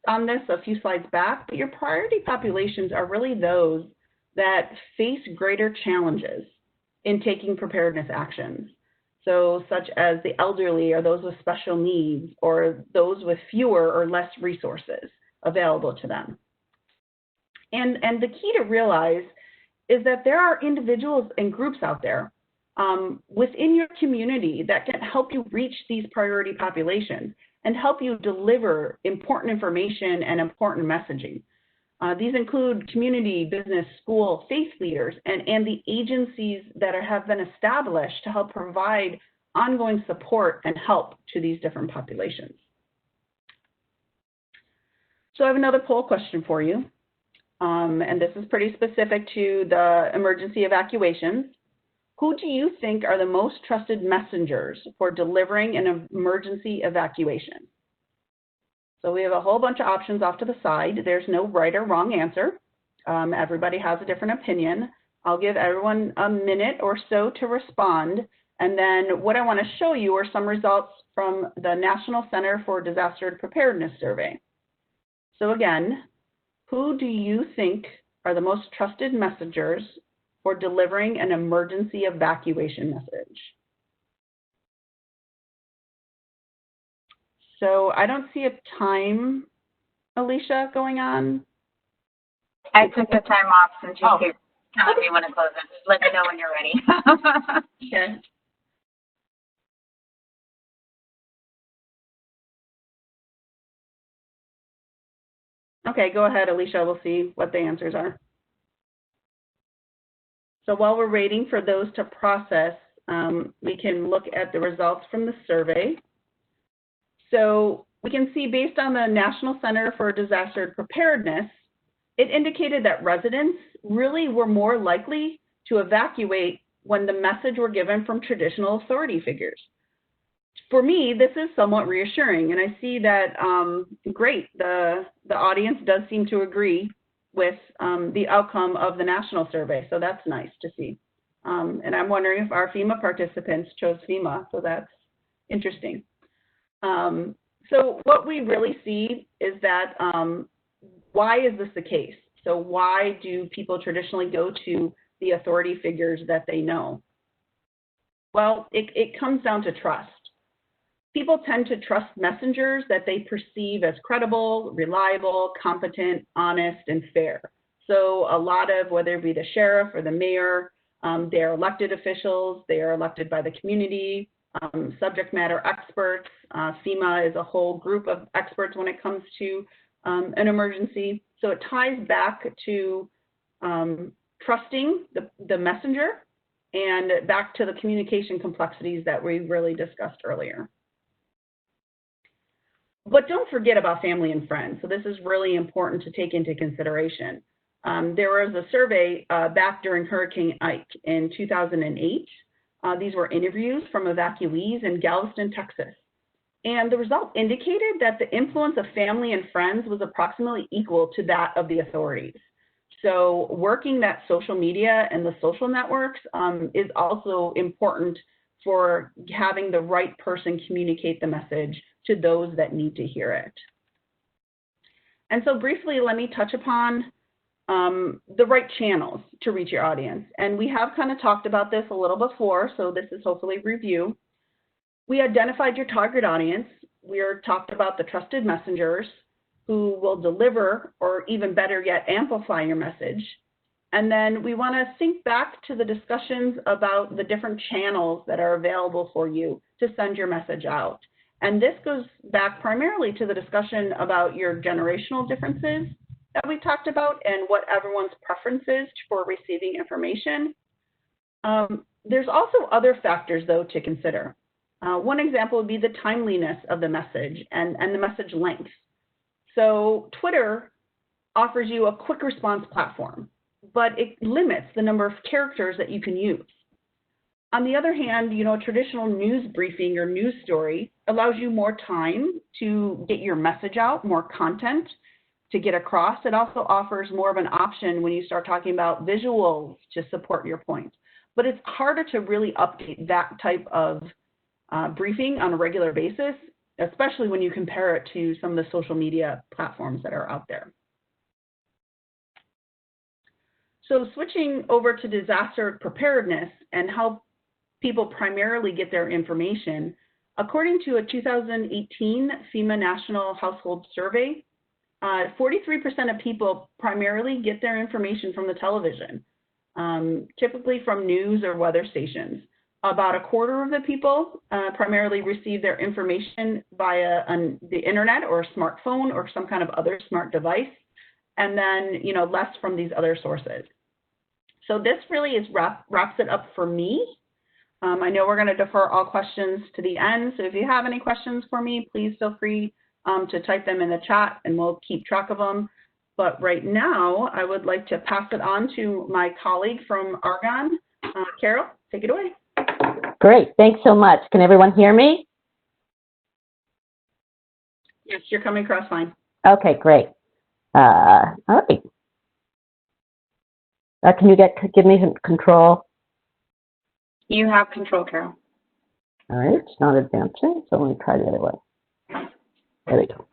on this a few slides back, but your priority populations are really those that face greater challenges in taking preparedness actions. So such as the elderly or those with special needs or those with fewer or less resources available to them. And the key to realize is that there are individuals and groups out there within your community that can help you reach these priority populations and help you deliver important information and important messaging. These include community, business, school, faith leaders, and the agencies that have been established to help provide ongoing support and help to these different populations. So I have another poll question for you. And this is pretty specific to the emergency evacuations. Who do you think are the most trusted messengers for delivering an emergency evacuation? So we have a whole bunch of options off to the side. There's no right or wrong answer. Everybody has a different opinion. I'll give everyone a minute or so to respond. And then what I want to show you are some results from the National Center for Disaster Preparedness Survey. So again, who do you think are the most trusted messengers for delivering an emergency evacuation message? So I don't see a time, Alicia, going on. I took the time off since you Oh. keep telling me when to close it. Just let me know when you're ready. Okay. Okay, go ahead, Alicia. We'll see what the answers are. So while we're waiting for those to process, we can look at the results from the survey. So we can see based on the National Center for Disaster Preparedness, it indicated that residents really were more likely to evacuate when the message were given from traditional authority figures. For me, this is somewhat reassuring, and I see that, great, the audience does seem to agree with the outcome of the national survey, so that's nice to see. And I'm wondering if our FEMA participants chose FEMA, so that's interesting. So what we really see is that, why is this the case? So why do people traditionally go to the authority figures that they know? Well, it comes down to trust. People tend to trust messengers that they perceive as credible, reliable, competent, honest, and fair. So a lot of, whether it be the sheriff or the mayor, they're elected officials, they are elected by the community, subject matter experts. FEMA is a whole group of experts when it comes to an emergency. So it ties back to trusting the messenger and back to the communication complexities that we really discussed earlier. But don't forget about family and friends. So this is really important to take into consideration. There was a survey back during Hurricane Ike in 2008. These were interviews from evacuees in Galveston, Texas. And the result indicated that the influence of family and friends was approximately equal to that of the authorities. So working that social media and the social networks is also important for having the right person communicate the message to those that need to hear it. And so briefly, let me touch upon the right channels to reach your audience. And we have kind of talked about this a little before, so this is hopefully review. We identified your target audience. We talked about the trusted messengers who will deliver, or even better yet, amplify your message. And then we want to think back to the discussions about the different channels that are available for you to send your message out. And this goes back primarily to the discussion about your generational differences that we talked about and what everyone's preferences for receiving information. There's also other factors, though, to consider. One example would be the timeliness of the message and the message length. So Twitter offers you a quick response platform, but it limits the number of characters that you can use. On the other hand, a traditional news briefing or news story allows you more time to get your message out, more content to get across. It also offers more of an option when you start talking about visuals to support your point. But it's harder to really update that type of briefing on a regular basis, especially when you compare it to some of the social media platforms that are out there. So switching over to disaster preparedness and how people primarily get their information, according to a 2018 FEMA National Household Survey, 43% of people primarily get their information from the television, typically from news or weather stations. About a quarter of the people primarily receive their information via the internet or a smartphone or some kind of other smart device, and then less from these other sources. So this really wraps it up for me. I know we're going to defer all questions to the end, so if you have any questions for me, please feel free to type them in the chat and we'll keep track of them. But right now, I would like to pass it on to my colleague from Argonne. Carol, take it away. Great, thanks so much. Can everyone hear me? Yes, you're coming across fine. Okay, great. All right. Can you give me some control? You have control, Carol. All right, it's not advancing, so let me try the other way. There we go.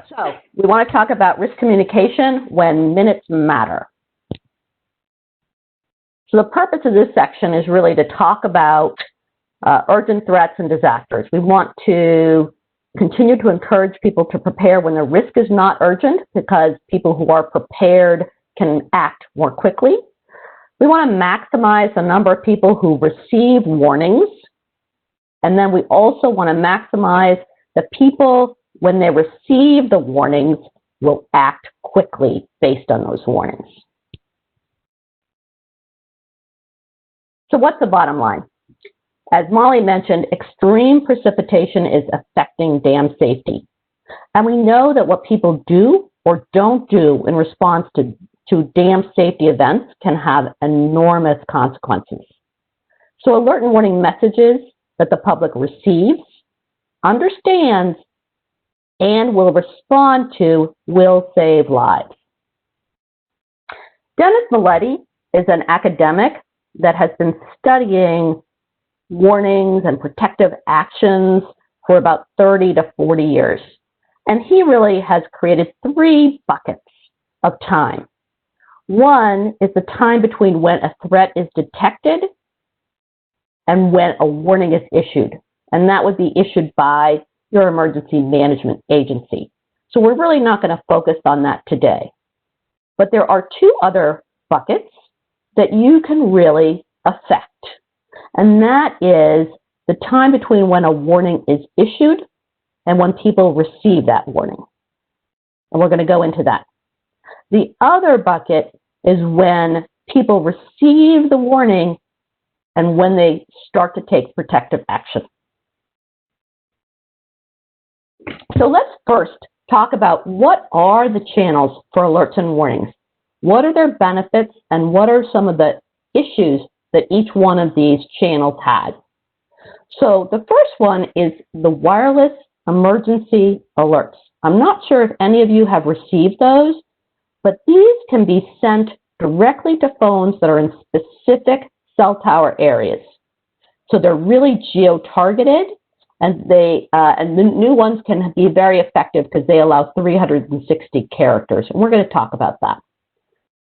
So we want to talk about risk communication when minutes matter. So the purpose of this section is really to talk about urgent threats and disasters. We want to continue to encourage people to prepare when the risk is not urgent, because people who are prepared can act more quickly. We want to maximize the number of people who receive warnings. And then we also want to maximize the people, when they receive the warnings, will act quickly based on those warnings. So what's the bottom line? As Molly mentioned, extreme precipitation is affecting dam safety. And we know that what people do or don't do in response to dam safety events can have enormous consequences. So alert and warning messages that the public receives, understands, and will respond to will save lives. Dennis Milletti is an academic that has been studying warnings and protective actions for about 30 to 40 years. And he really has created 3 buckets of time. One is the time between when a threat is detected and when a warning is issued. And that would be issued by your emergency management agency. So we're really not going to focus on that today. But there are 2 other buckets that you can really affect. And that is the time between when a warning is issued and when people receive that warning. And we're going to go into that. The other bucket is when people receive the warning and when they start to take protective action. So let's first talk about what are the channels for alerts and warnings. What are their benefits and what are some of the issues that each one of these channels has? So the first one is the wireless emergency alerts. I'm not sure if any of you have received those, but these can be sent directly to phones that are in specific cell tower areas. So they're really geo-targeted, and the new ones can be very effective because they allow 360 characters. And we're going to talk about that.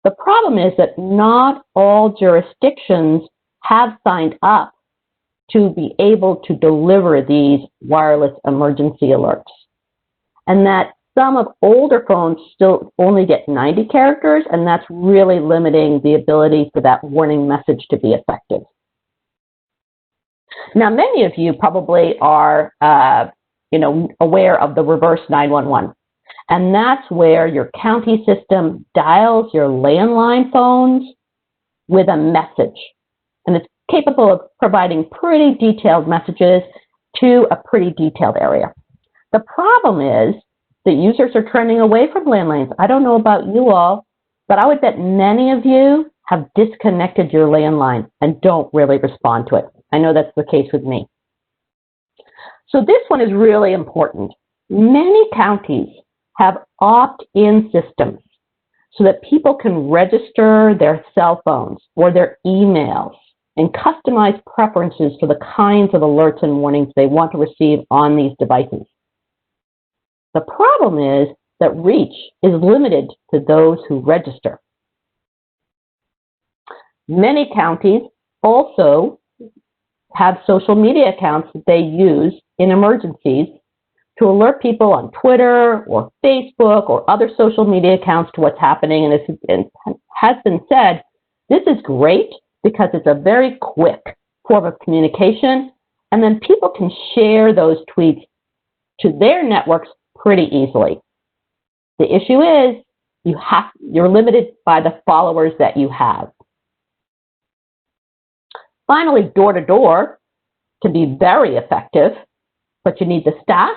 The problem is that not all jurisdictions have signed up to be able to deliver these wireless emergency alerts. And that some of older phones still only get 90 characters, and that's really limiting the ability for that warning message to be effective. Now, many of you probably are aware of the reverse 911. And that's where your county system dials your landline phones with a message. And it's capable of providing pretty detailed messages to a pretty detailed area. The problem is that users are trending away from landlines. I don't know about you all, but I would bet many of you have disconnected your landline and don't really respond to it. I know that's the case with me. So this one is really important. Many counties have opt-in systems so that people can register their cell phones or their emails and customize preferences for the kinds of alerts and warnings they want to receive on these devices. The problem is that reach is limited to those who register. Many counties also have social media accounts that they use in emergencies to alert people on Twitter or Facebook or other social media accounts to what's happening. And it has been said, this is great because it's a very quick form of communication, and then people can share those tweets to their networks pretty easily. The issue is you're limited by the followers that you have. Finally, door-to-door can be very effective, but you need the staff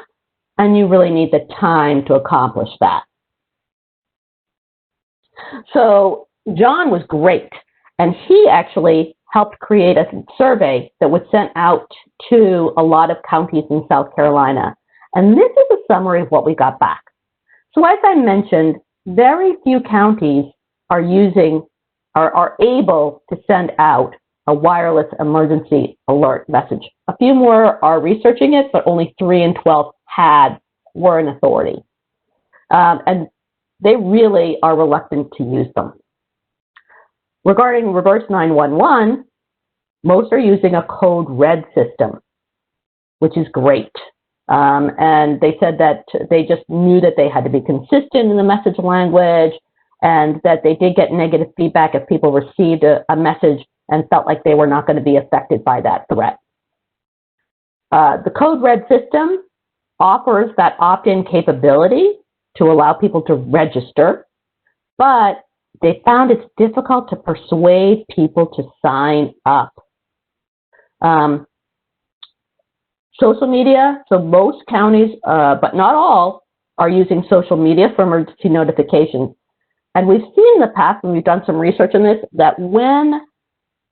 and you really need the time to accomplish that. So John was great, and he actually helped create a survey that was sent out to a lot of counties in South Carolina. And this is a summary of what we got back. So as I mentioned, very few counties are able to send out a wireless emergency alert message. A few more are researching it, but only 3 in 12 were an authority. And they really are reluctant to use them. Regarding reverse 911, most are using a code red system, which is great. And they said that they just knew that they had to be consistent in the message language, and that they did get negative feedback if people received a message and felt like they were not going to be affected by that threat. The Code Red system offers that opt-in capability to allow people to register, but they found it's difficult to persuade people to sign up. Social media, so most counties, but not all, are using social media for emergency notifications. And we've seen in the past, when we've done some research on this, that when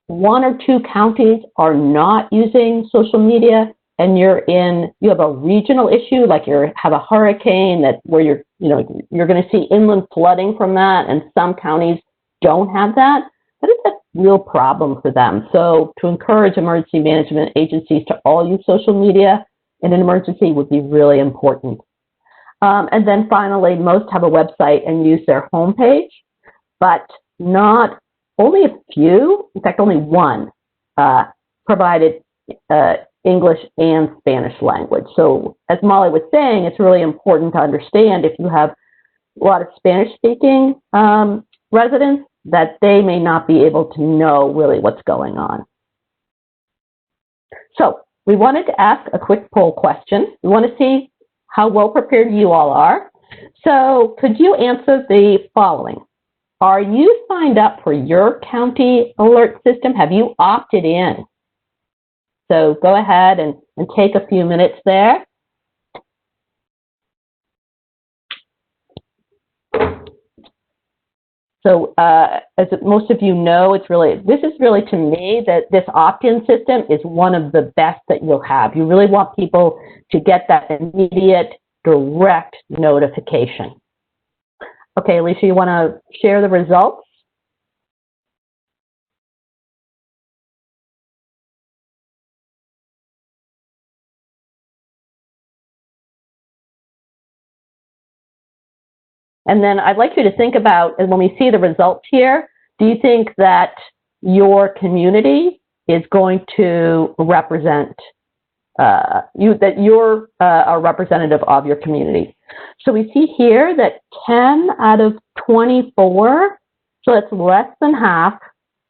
1 or 2 counties are not using social media, and you have a regional issue, like you have a hurricane where you're going to see inland flooding from that, and some counties don't have that, that is a real problem for them. So to encourage emergency management agencies to all use social media in an emergency would be really important. And then finally, most have a website and use their homepage, but only a few, in fact, only one provided English and Spanish language. So as Molly was saying, it's really important to understand if you have a lot of Spanish-speaking residents, that they may not be able to know really what's going on. So we wanted to ask a quick poll question. We want to see how well prepared you all are. So could you answer the following? Are you signed up for your county alert system? Have you opted in? So go ahead and take a few minutes there. So as most of you know, this is really to me that this opt-in system is one of the best that you'll have. You really want people to get that immediate, direct notification. Okay, Alicia, you want to share the results? And then I'd like you to think about, and when we see the results here, do you think that your community is going to represent that you're a representative of your community? So we see here that 10 out of 24, so that's less than half,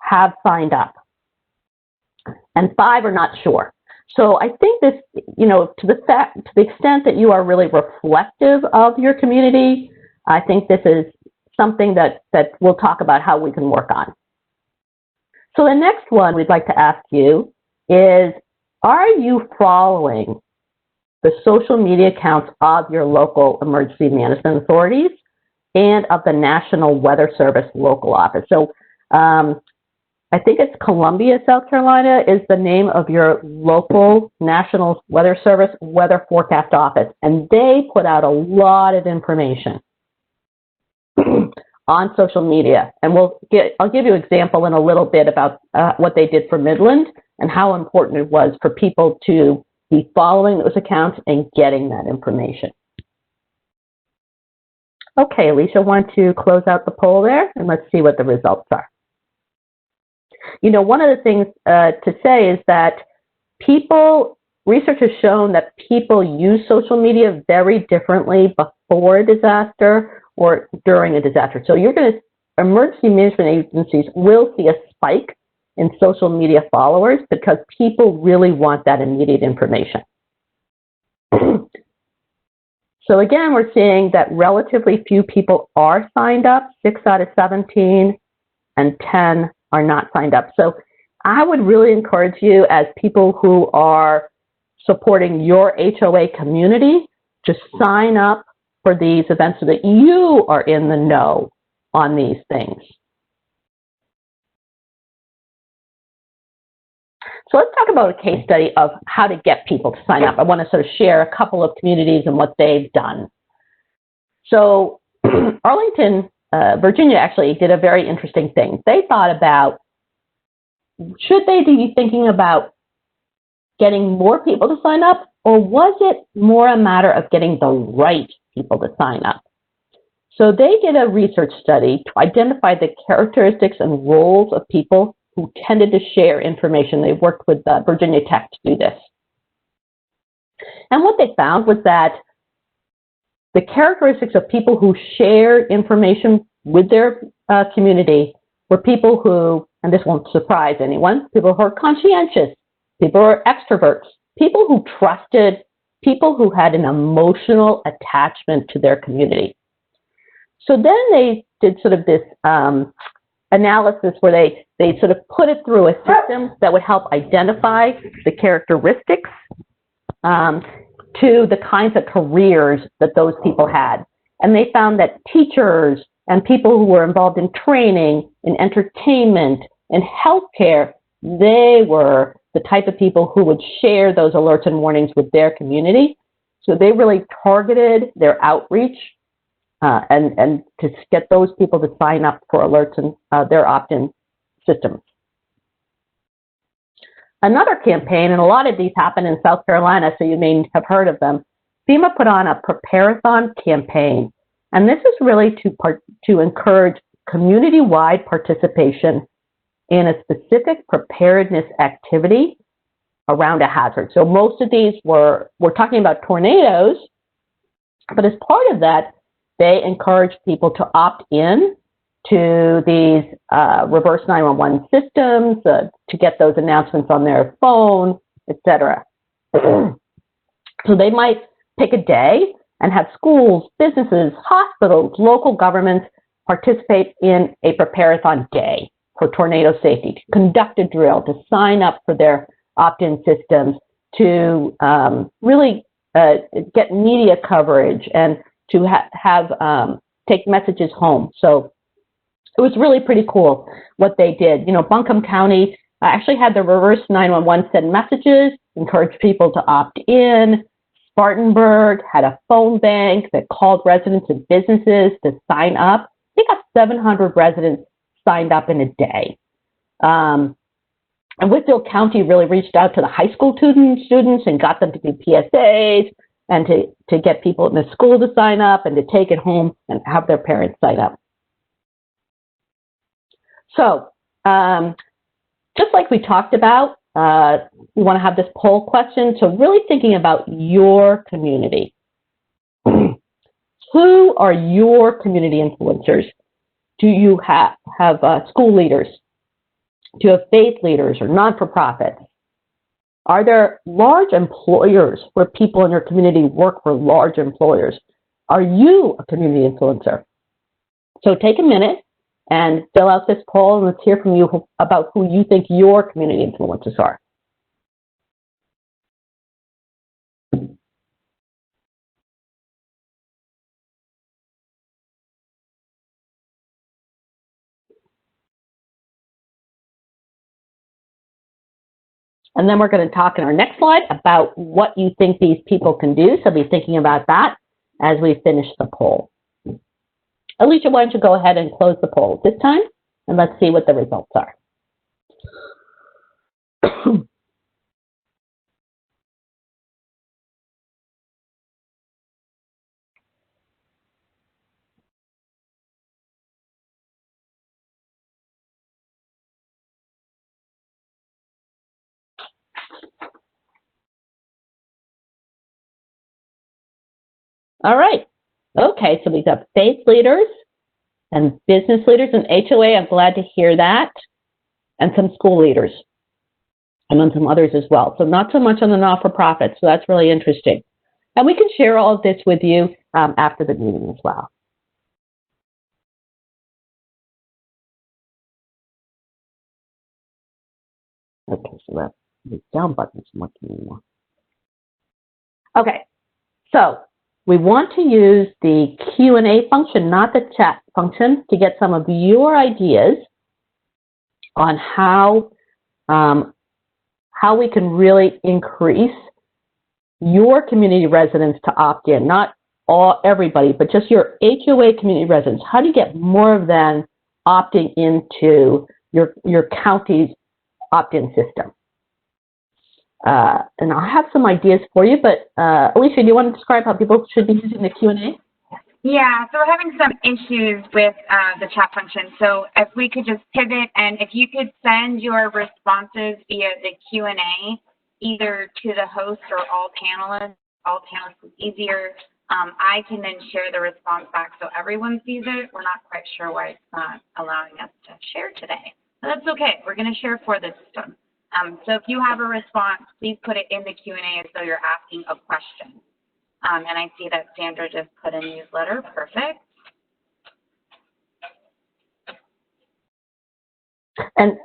have signed up, and 5 are not sure. So I think this, to the extent that you are really reflective of your community, I think this is something that we'll talk about how we can work on. So the next one we'd like to ask you is, are you following the social media accounts of your local emergency management authorities and of the National Weather Service local office? So I think it's Columbia, South Carolina is the name of your local National Weather Service weather forecast office, and they put out a lot of information on social media. And I'll give you an example in a little bit about what they did for Midland and how important it was for people to be following those accounts and getting that information. Okay, Alicia, want to close out the poll there, and let's see what the results are. One of the things to say is that research has shown that people use social media very differently before a disaster or during a disaster. So emergency management agencies will see a spike in social media followers because people really want that immediate information. So again, we're seeing that relatively few people are signed up, 6 out of 17, and 10 are not signed up. So I would really encourage you, as people who are supporting your HOA community, to sign up for these events so that you are in the know on these things. So let's talk about a case study of how to get people to sign up. I want to sort of share a couple of communities and what they've done. So Arlington, Virginia actually did a very interesting thing. They thought about, should they be thinking about getting more people to sign up, or was it more a matter of getting the right people to sign up? So they did a research study to identify the characteristics and roles of people who tended to share information. They worked with Virginia Tech to do this. And what they found was that the characteristics of people who shared information with their community were people who, and this won't surprise anyone, people who are conscientious, people who are extroverts, people who trusted, people who had an emotional attachment to their community. So then they did sort of this analysis where they sort of put it through a system that would help identify the characteristics to the kinds of careers that those people had. And they found that teachers and people who were involved in training, in entertainment, in healthcare, they were the type of people who would share those alerts and warnings with their community. So they really targeted their outreach and to get those people to sign up for alerts and their opt-in systems. Another campaign, and a lot of these happen in South Carolina, so you may have heard of them, FEMA put on a Prepare-a-thon campaign. And this is really to encourage community-wide participation in a specific preparedness activity around a hazard. So most of these we're talking about tornadoes, but as part of that, they encourage people to opt in to these reverse 911 systems, to get those announcements on their phone, etc. So they might pick a day and have schools, businesses, hospitals, local governments participate in a Prepare-a-thon day for tornado safety, to conduct a drill, to sign up for their opt-in systems, to really get media coverage and to take messages home. So it was really pretty cool what they did. You know, Buncombe County actually had the reverse 911 send messages, encouraged people to opt in. Spartanburg had a phone bank that called residents and businesses to sign up. They got 700 residents signed up in a day. And Whitfield County really reached out to the high school students and got them to do PSAs and to get people in the school to sign up and to take it home and have their parents sign up. So just like we talked about, we want to have this poll question. So really thinking about your community. Who are your community influencers? Do you have school leaders? Do you have faith leaders or non-for-profits? Are there large employers where people in your community work for large employers? Are you a community influencer? So take a minute and fill out this poll, and let's hear from you about who you think your community influencers are. And then we're going to talk in our next slide about what you think these people can do. So be thinking about that as we finish the poll. Alicia, why don't you go ahead and close the poll this time, and let's see what the results are. All right. Okay, so we've got faith leaders and business leaders and HOA. I'm glad to hear that. And some school leaders. And then some others as well. So not so much on the not-for-profit. So that's really interesting. And we can share all of this with you after the meeting as well. Okay, so that's the down button's not working anymore. Okay, so we want to use the Q&A function, not the chat function, to get some of your ideas on how we can really increase your community residents to opt in. Not everybody, but just your HOA community residents. How do you get more of them opting into your county's opt-in system? And I'll have some ideas for you, but Alicia, do you want to describe how people should be using the Q&A? Yeah, so we're having some issues with the chat function. So if we could just pivot, and if you could send your responses via the Q&A, either to the host or all panelists, Altius is easier. I can then share the response back so everyone sees it. We're not quite sure why it's not allowing us to share today. But that's okay. We're going to share for the system. So if you have a response, please put it in the Q&A as though you're asking a question. And I see that Sandra just put in newsletter. Perfect. And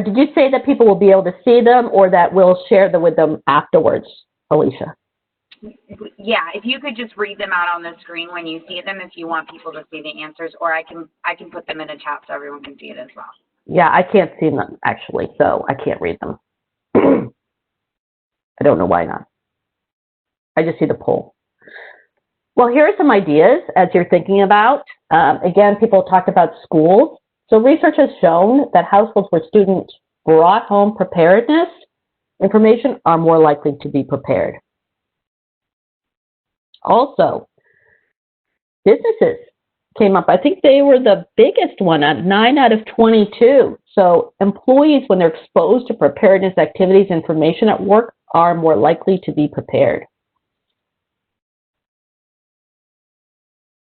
did you say that people will be able to see them or that we'll share them with them afterwards, Alicia? Yeah, if you could just read them out on the screen when you see them, if you want people to see the answers, or I can put them in a chat so everyone can see it as well. Yeah, I can't see them actually, so I can't read them. I don't know why not. I just see the poll. Well, here are some ideas as you're thinking about. Again, people talked about schools. So research has shown that households where students brought home preparedness information are more likely to be prepared. Also, businesses came up. I think they were the biggest one at 9 out of 22. So employees, when they're exposed to preparedness activities, information at work, are more likely to be prepared.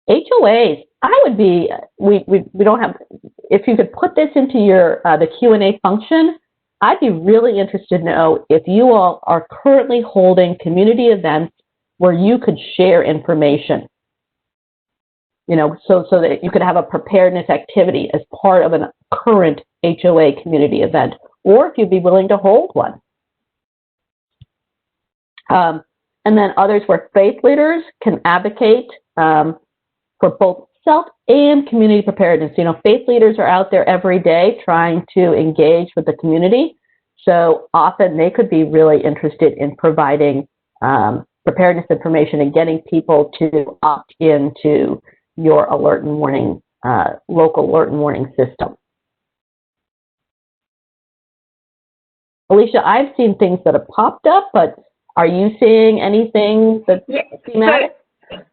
HOAs, I would be, we don't have, if you could put this into your, the Q&A function, I'd be really interested to know if you all are currently holding community events where you could share information. You know, so that you could have a preparedness activity as part of a current HOA community event, or if you'd be willing to hold one. And then others where faith leaders can advocate for both self and community preparedness. You know, faith leaders are out there every day trying to engage with the community. So often they could be really interested in providing preparedness information and getting people to opt into your alert and warning, local alert and warning system. Alicia, I've seen things that have popped up, but are you seeing anything that's thematic?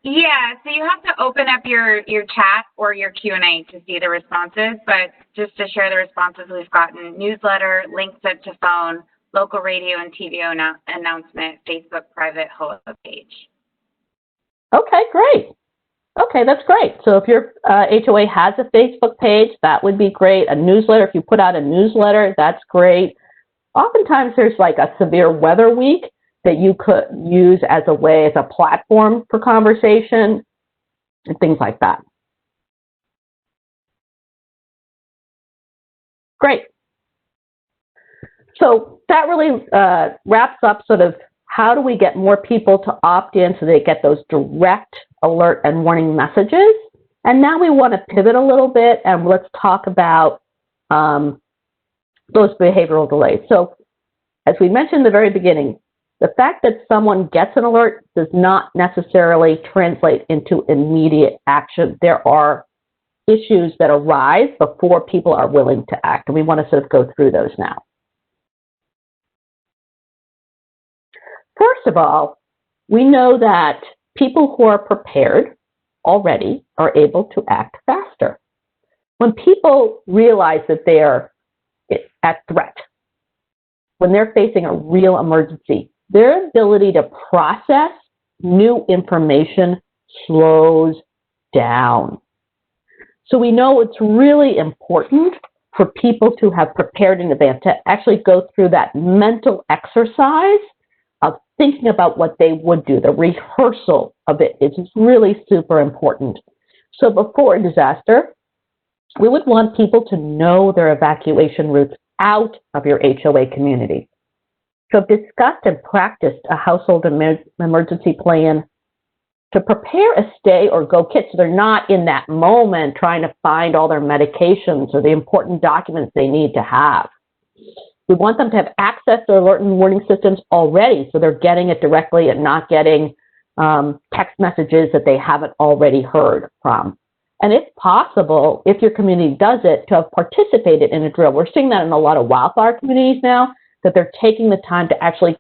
Yeah, so you have to open up your chat or your Q&A to see the responses, but just to share the responses we've gotten: newsletter, link sent to phone, local radio and TV announcement, Facebook private HOA page. Okay, great. Okay, that's great. So if your HOA has a Facebook page, that would be great. A newsletter, if you put out a newsletter, that's great. Oftentimes there's like a severe weather week that you could use as a way, as a platform for conversation and things like that. Great. So that really wraps up sort of how do we get more people to opt in so they get those direct alert and warning messages. And now we want to pivot a little bit and let's talk about those behavioral delays. So as we mentioned in the very beginning, the fact that someone gets an alert does not necessarily translate into immediate action. There are issues that arise before people are willing to act, and we want to sort of go through those now. First of all, we know that people who are prepared already are able to act faster. When people realize that they are at threat, when they're facing a real emergency, their ability to process new information slows down. So we know it's really important for people to have prepared in advance, to actually go through that mental exercise of thinking about what they would do. The rehearsal of it is really super important. So before a disaster, we would want people to know their evacuation routes out of your HOA community. So discussed and practiced a household emergency plan to prepare a stay or go kit so they're not in that moment trying to find all their medications or the important documents they need to have. We want them to have access to alert and warning systems already so they're getting it directly and not getting text messages that they haven't already heard from. And if possible, if your community does it, to have participated in a drill. We're seeing that in a lot of wildfire communities now, that they're taking the time to actually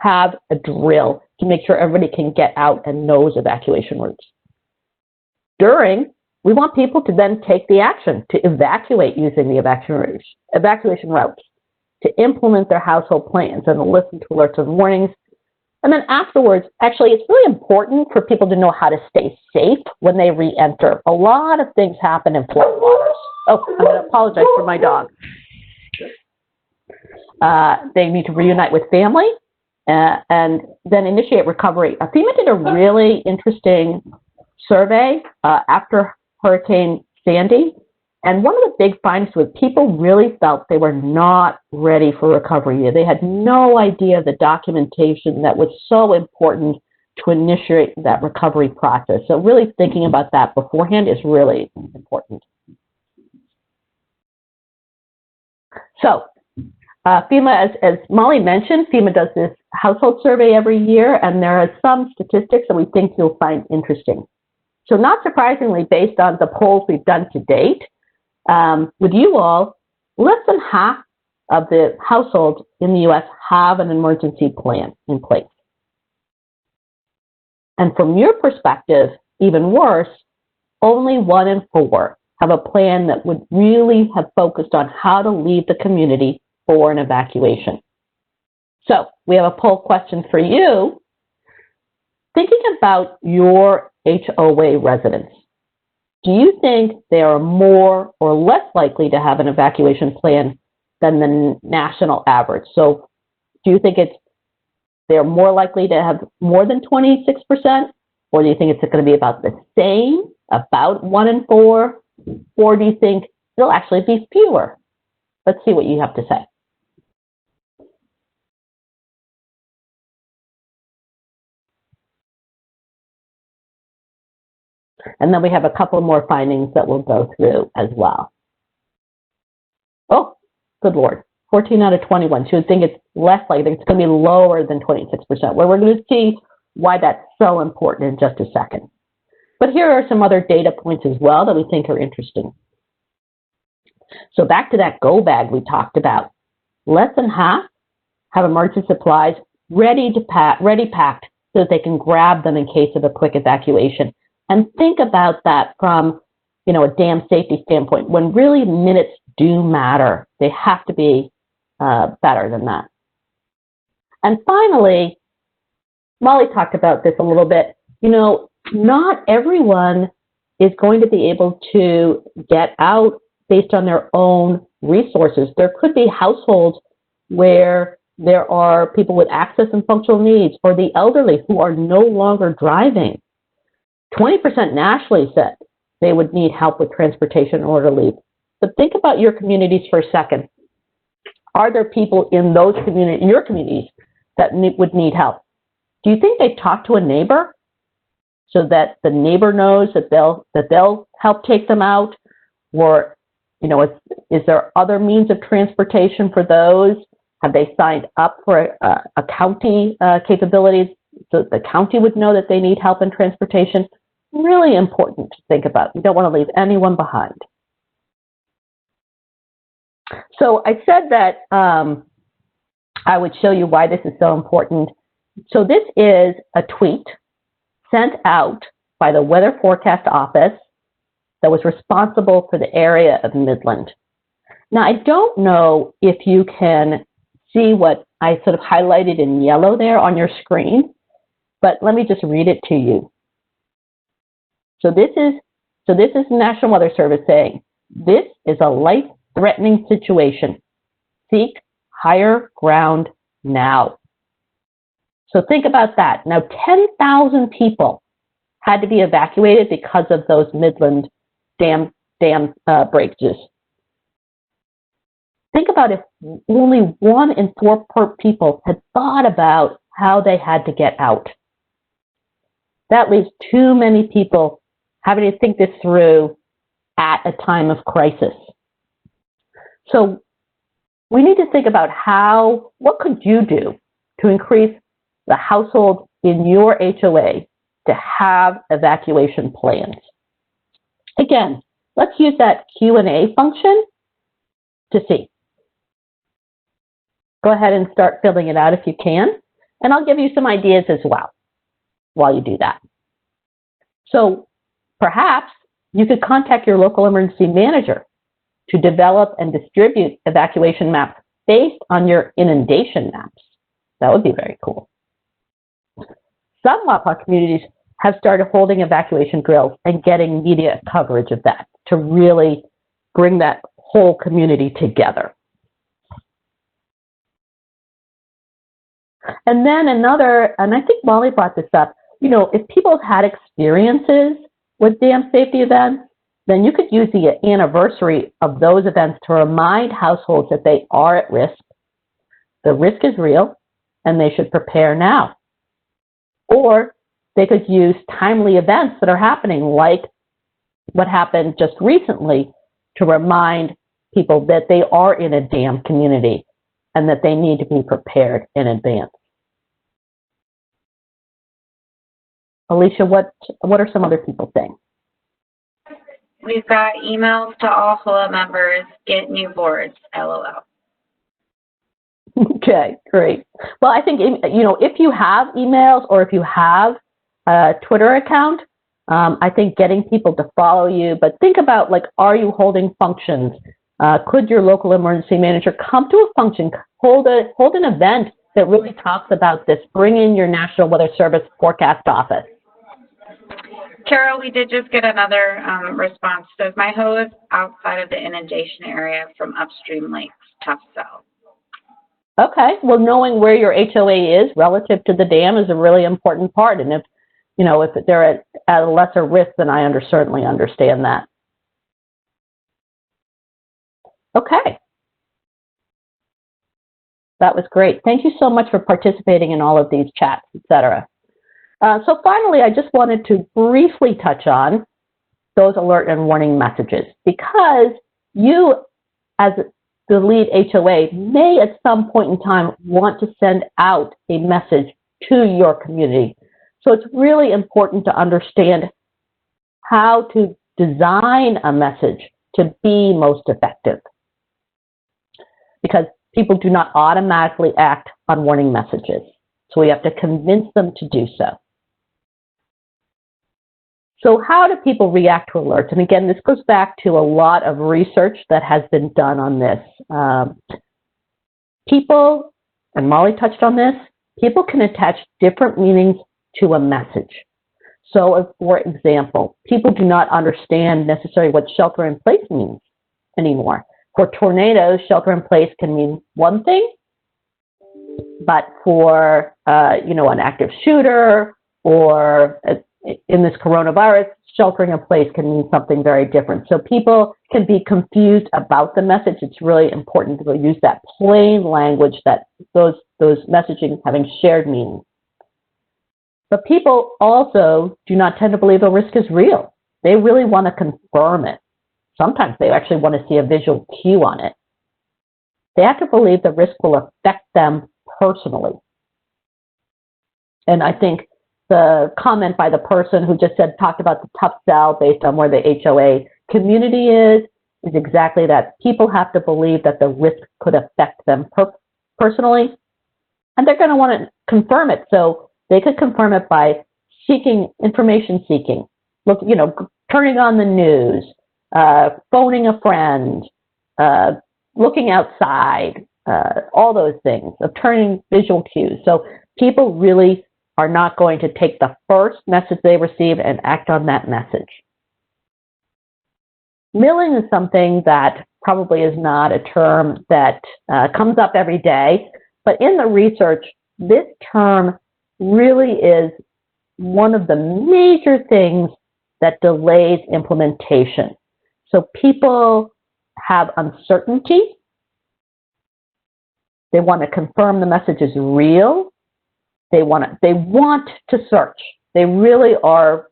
have a drill to make sure everybody can get out and knows evacuation routes. We want people to then take the action to evacuate using the evacuation routes, to implement their household plans and to listen to alerts and warnings, And then afterwards, actually, it's really important for people to know how to stay safe when they re-enter. A lot of things happen in flood waters. Oh, I'm going to apologize for my dog. They need to reunite with family and then initiate recovery. FEMA did a really interesting survey after Hurricane Sandy. And one of the big findings was people really felt they were not ready for recovery. They had no idea the documentation that was so important to initiate that recovery process. So really thinking about that beforehand is really important. So FEMA, as Molly mentioned, FEMA does this household survey every year, and there are some statistics that we think you'll find interesting. So not surprisingly, based on the polls we've done to date, with you all, less than half of the households in the U.S. have an emergency plan in place. And from your perspective, even worse, only 1 in 4 have a plan that would really have focused on how to leave the community for an evacuation. So we have a poll question for you. Thinking about your HOA residents, do you think they are more or less likely to have an evacuation plan than the national average? So do you think they're more likely to have more than 26%? Or do you think it's going to be about the same, about 1 in 4? Or do you think it'll actually be fewer? Let's see what you have to say. And then we have a couple more findings that we'll go through as well. Oh, good Lord. 14 out of 21. So you would think it's less likely. It's going to be lower than 26%. Well, we're going to see why that's so important in just a second. But here are some other data points as well that we think are interesting. So back to that go bag we talked about. Less than half have emergency supplies ready packed so that they can grab them in case of a quick evacuation. And think about that from, a dam safety standpoint. When really minutes do matter, they have to be better than that. And finally, Molly talked about this a little bit. Not everyone is going to be able to get out based on their own resources. There could be households where there are people with access and functional needs, or the elderly who are no longer driving. 20% nationally said they would need help with transportation in order to leave. But think about your communities for a second. Are there people in your communities that would need help? Do you think they talk to a neighbor so that the neighbor knows that they'll help take them out? Or, is there other means of transportation for those? Have they signed up for a county capabilities so that the county would know that they need help in transportation? Really important to think about. You don't want to leave anyone behind. So I said that I would show you why this is so important. So this is a tweet sent out by the Weather Forecast Office that was responsible for the area of Midland. Now, I don't know if you can see what I sort of highlighted in yellow there on your screen, but let me just read it to you. So this is the National Weather Service saying, this is a life-threatening situation. Seek higher ground now. So think about that. Now, 10,000 people had to be evacuated because of those Midland dam breakages. Think about if only 1 in 4 people had thought about how they had to get out. That leaves too many people having to think this through at a time of crisis. So we need to think about what could you do to increase the household in your HOA to have evacuation plans. Again, let's use that Q&A function to see. Go ahead and start filling it out if you can, and I'll give you some ideas as well while you do that. So perhaps you could contact your local emergency manager to develop and distribute evacuation maps based on your inundation maps. That would be very cool. some Wapak communities have started holding evacuation drills and getting media coverage of that to really bring that whole community together. And then another, and I think Molly brought this up, you know, if people have had experiences with dam safety events, then you could use the anniversary of those events to remind households that they are at risk, the risk is real, and they should prepare now. Or they could use timely events that are happening, like what happened just recently, to remind people that they are in a dam community and that they need to be prepared in advance. Alicia, what are some other people saying? We've got emails to all HOA members, get new boards, LOL. Okay, great. Well, I think, you know, if you have emails or if you have a Twitter account, I think getting people to follow you, but think about, like, are you holding functions? Could your local emergency manager come to a function, hold an event that really talks about this, bring in your National Weather Service forecast office? Carol, we did just get another response. Says my HOA is outside of the inundation area from upstream lakes, tough sell. Okay, well, knowing where your HOA is relative to the dam is a really important part. And if, you know, if they're at a lesser risk, then I certainly understand that. Okay. That was great. Thank you so much for participating in all of these chats, etc. So finally, I just wanted to briefly touch on those alert and warning messages, because you, as the lead HOA, may at some point in time want to send out a message to your community. So it's really important to understand how to design a message to be most effective, because people do not automatically act on warning messages. So we have to convince them to do so. So how do people react to alerts? And again, this goes back to a lot of research that has been done on this. People, and Molly touched on this, people can attach different meanings to a message. So, for example, people do not understand necessarily what shelter in place means anymore. For tornadoes, shelter in place can mean one thing, but for you know, an active shooter or in this coronavirus, sheltering in place can mean something very different. So people can be confused about the message. It's really important to use that plain language, that those messaging having shared meaning. But people also do not tend to believe a risk is real. They really want to confirm it. Sometimes they actually want to see a visual cue on it. They have to believe the risk will affect them personally. And I think the comment by the person who just talked about the tough sell based on where the HOA community is exactly that. People have to believe that the risk could affect them personally, and they're going to want to confirm it. So they could confirm it by information seeking, you know, turning on the news, phoning a friend, looking outside, all those things, of turning visual cues. So people really are not going to take the first message they receive and act on that message. Milling is something that probably is not a term that comes up every day, but in the research, this term really is one of the major things that delays implementation. So people have uncertainty. They want to confirm the message is real. They want to search. They really are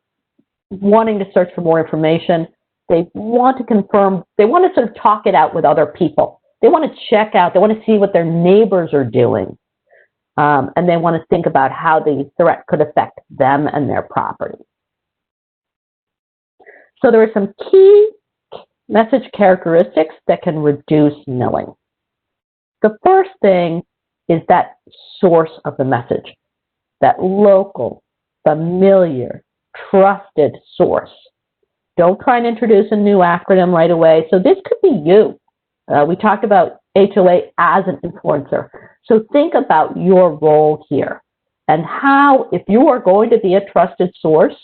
wanting to search for more information. They want to confirm. They want to sort of talk it out with other people. They want to check out. They want to see what their neighbors are doing. And they want to think about how the threat could affect them and their property. So there are some key message characteristics that can reduce milling. The first thing is that source of the message, that local, familiar, trusted source. Don't try and introduce a new acronym right away. So this could be you. We talked about HOA as an influencer. So think about your role here. and how, if you are going to be a trusted source,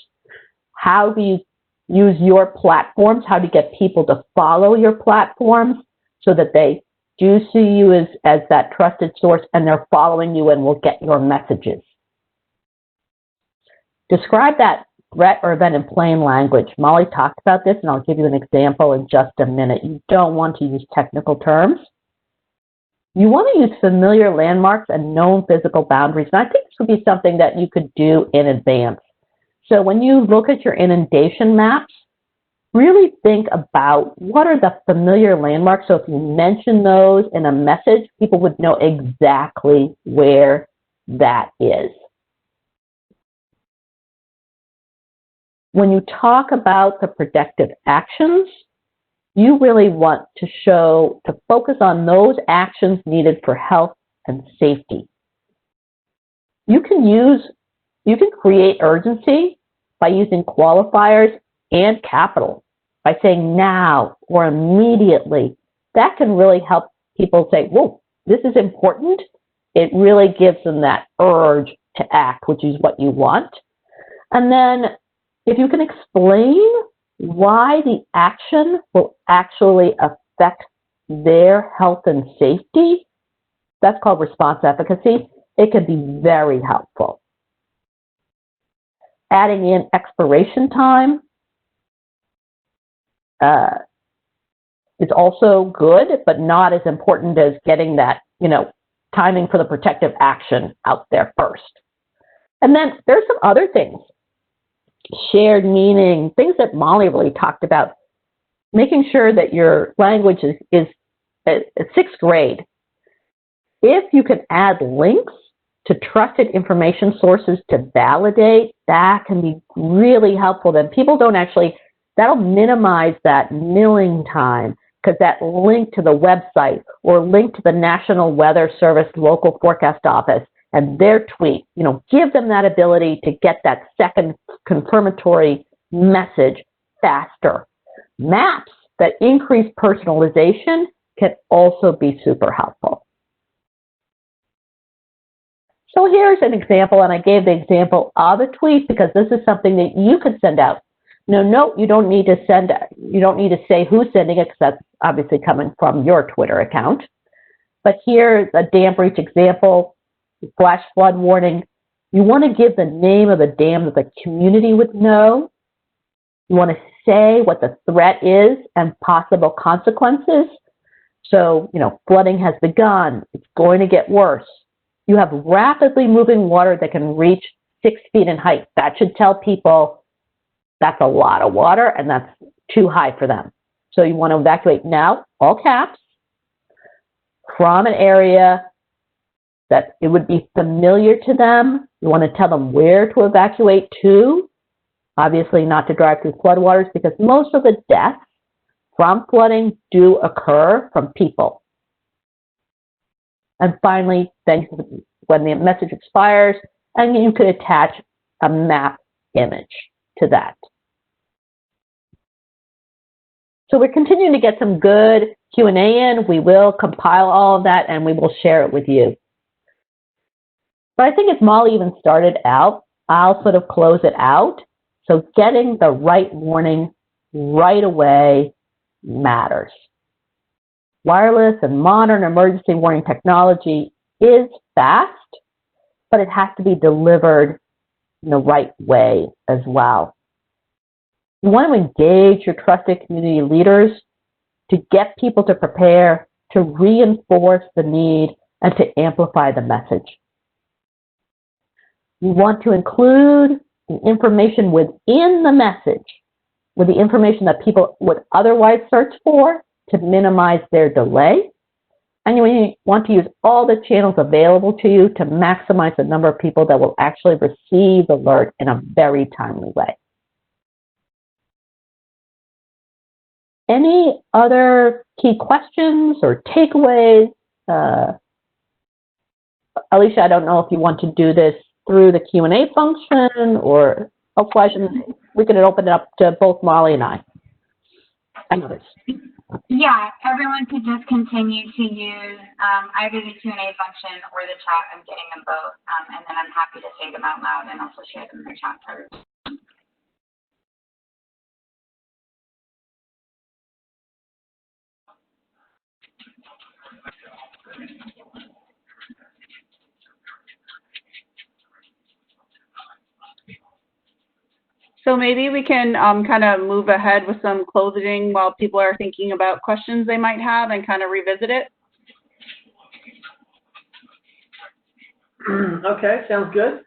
how do you use your platforms, how do you get people to follow your platforms so that they do see you as that trusted source and they're following you and will get your messages. Describe that threat or event in plain language. Molly talked about this, and I'll give you an example in just a minute. You don't want to use technical terms. You want to use familiar landmarks and known physical boundaries. And I think this would be something that you could do in advance. So when you look at your inundation maps, really think about what are the familiar landmarks. So if you mention those in a message, people would know exactly where that is. When you talk about the protective actions, you really want to focus on those actions needed for health and safety. You can create urgency by using qualifiers and capital, by saying now or immediately. That can really help people say, whoa, this is important. It really gives them that urge to act, which is what you want. And then if you can explain why the action will actually affect their health and safety, that's called response efficacy. It can be very helpful. Adding in expiration time is also good, but not as important as getting that, timing for the protective action out there first. And then there's some other things. Shared meaning, things that Molly really talked about, making sure that your language is at 6th grade. If you can add links to trusted information sources to validate, that can be really helpful. Then people don't actually, that'll minimize that milling time, because that link to the website or link to the National Weather Service local forecast office and their tweet, give them that ability to get that second confirmatory message faster. Maps that increase personalization can also be super helpful. So here's an example, and I gave the example of a tweet because this is something that you could send out. No, you don't need to say who's sending it, because that's obviously coming from your Twitter account. But here's a dam breach example. Flash flood warning. You want to give the name of the dam that the community would know. You want to say what the threat is and possible consequences. So, flooding has begun. It's going to get worse. You have rapidly moving water that can reach 6 feet in height. That should tell people that's a lot of water and that's too high for them. So you want to evacuate now, all caps, from an area that it would be familiar to them. You want to tell them where to evacuate to. Obviously not to drive through floodwaters, because most of the deaths from flooding do occur from people. And finally, then when the message expires, and you could attach a map image to that. So we're continuing to get some good Q&A in. We will compile all of that and we will share it with you. But I think as Molly even started out, I'll sort of close it out. So getting the right warning right away matters. Wireless and modern emergency warning technology is fast, but it has to be delivered in the right way as well. You want to engage your trusted community leaders to get people to prepare, to reinforce the need, and to amplify the message. You want to include the information within the message with the information that people would otherwise search for to minimize their delay. And you want to use all the channels available to you to maximize the number of people that will actually receive the alert in a very timely way. Any other key questions or takeaways? Alicia, I don't know if you want to do this through the Q&A function, or we can open it up to both Molly and I. And others. Yeah, everyone could just continue to use either the Q&A function or the chat. I'm getting them both, and then I'm happy to say them out loud and also share them in the chat for everyone. So maybe we can kind of move ahead with some closing while people are thinking about questions they might have and kind of revisit it. Okay, sounds good.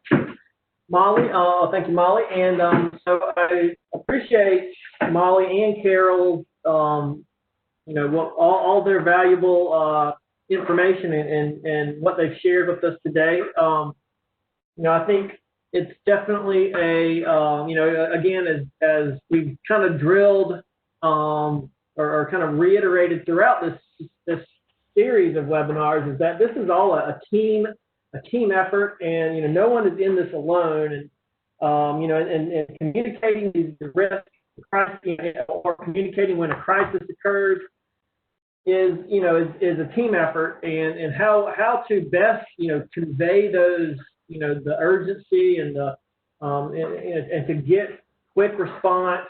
Molly, thank you, Molly. And so I appreciate Molly and Carol, you know, all their valuable information and what they've shared with us today. You know, I think it's definitely a, you know, again, as we've kind of drilled or kind of reiterated throughout this series of webinars, is that this is all a team effort, and, you know, no one is in this alone. And, you know, and communicating the risk or communicating when a crisis occurs is, you know, is a team effort, and how to best, you know, convey those, you know, the urgency and the and to get quick response,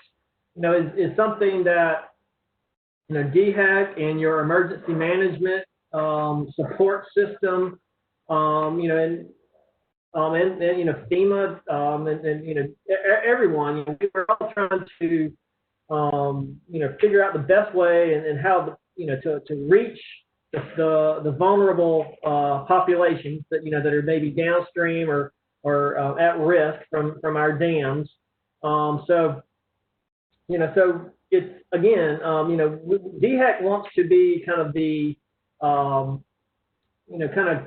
you know, is something that, you know, DHEC and your emergency management support system, you know, and you know, FEMA, and you know, everyone, you know, we're all trying to, you know, figure out the best way and how, you know, to reach the vulnerable populations that, you know, that are maybe downstream or at risk from our dams. So, you know, so it's, again, you know, DHEC wants to be kind of the, you know, kind of,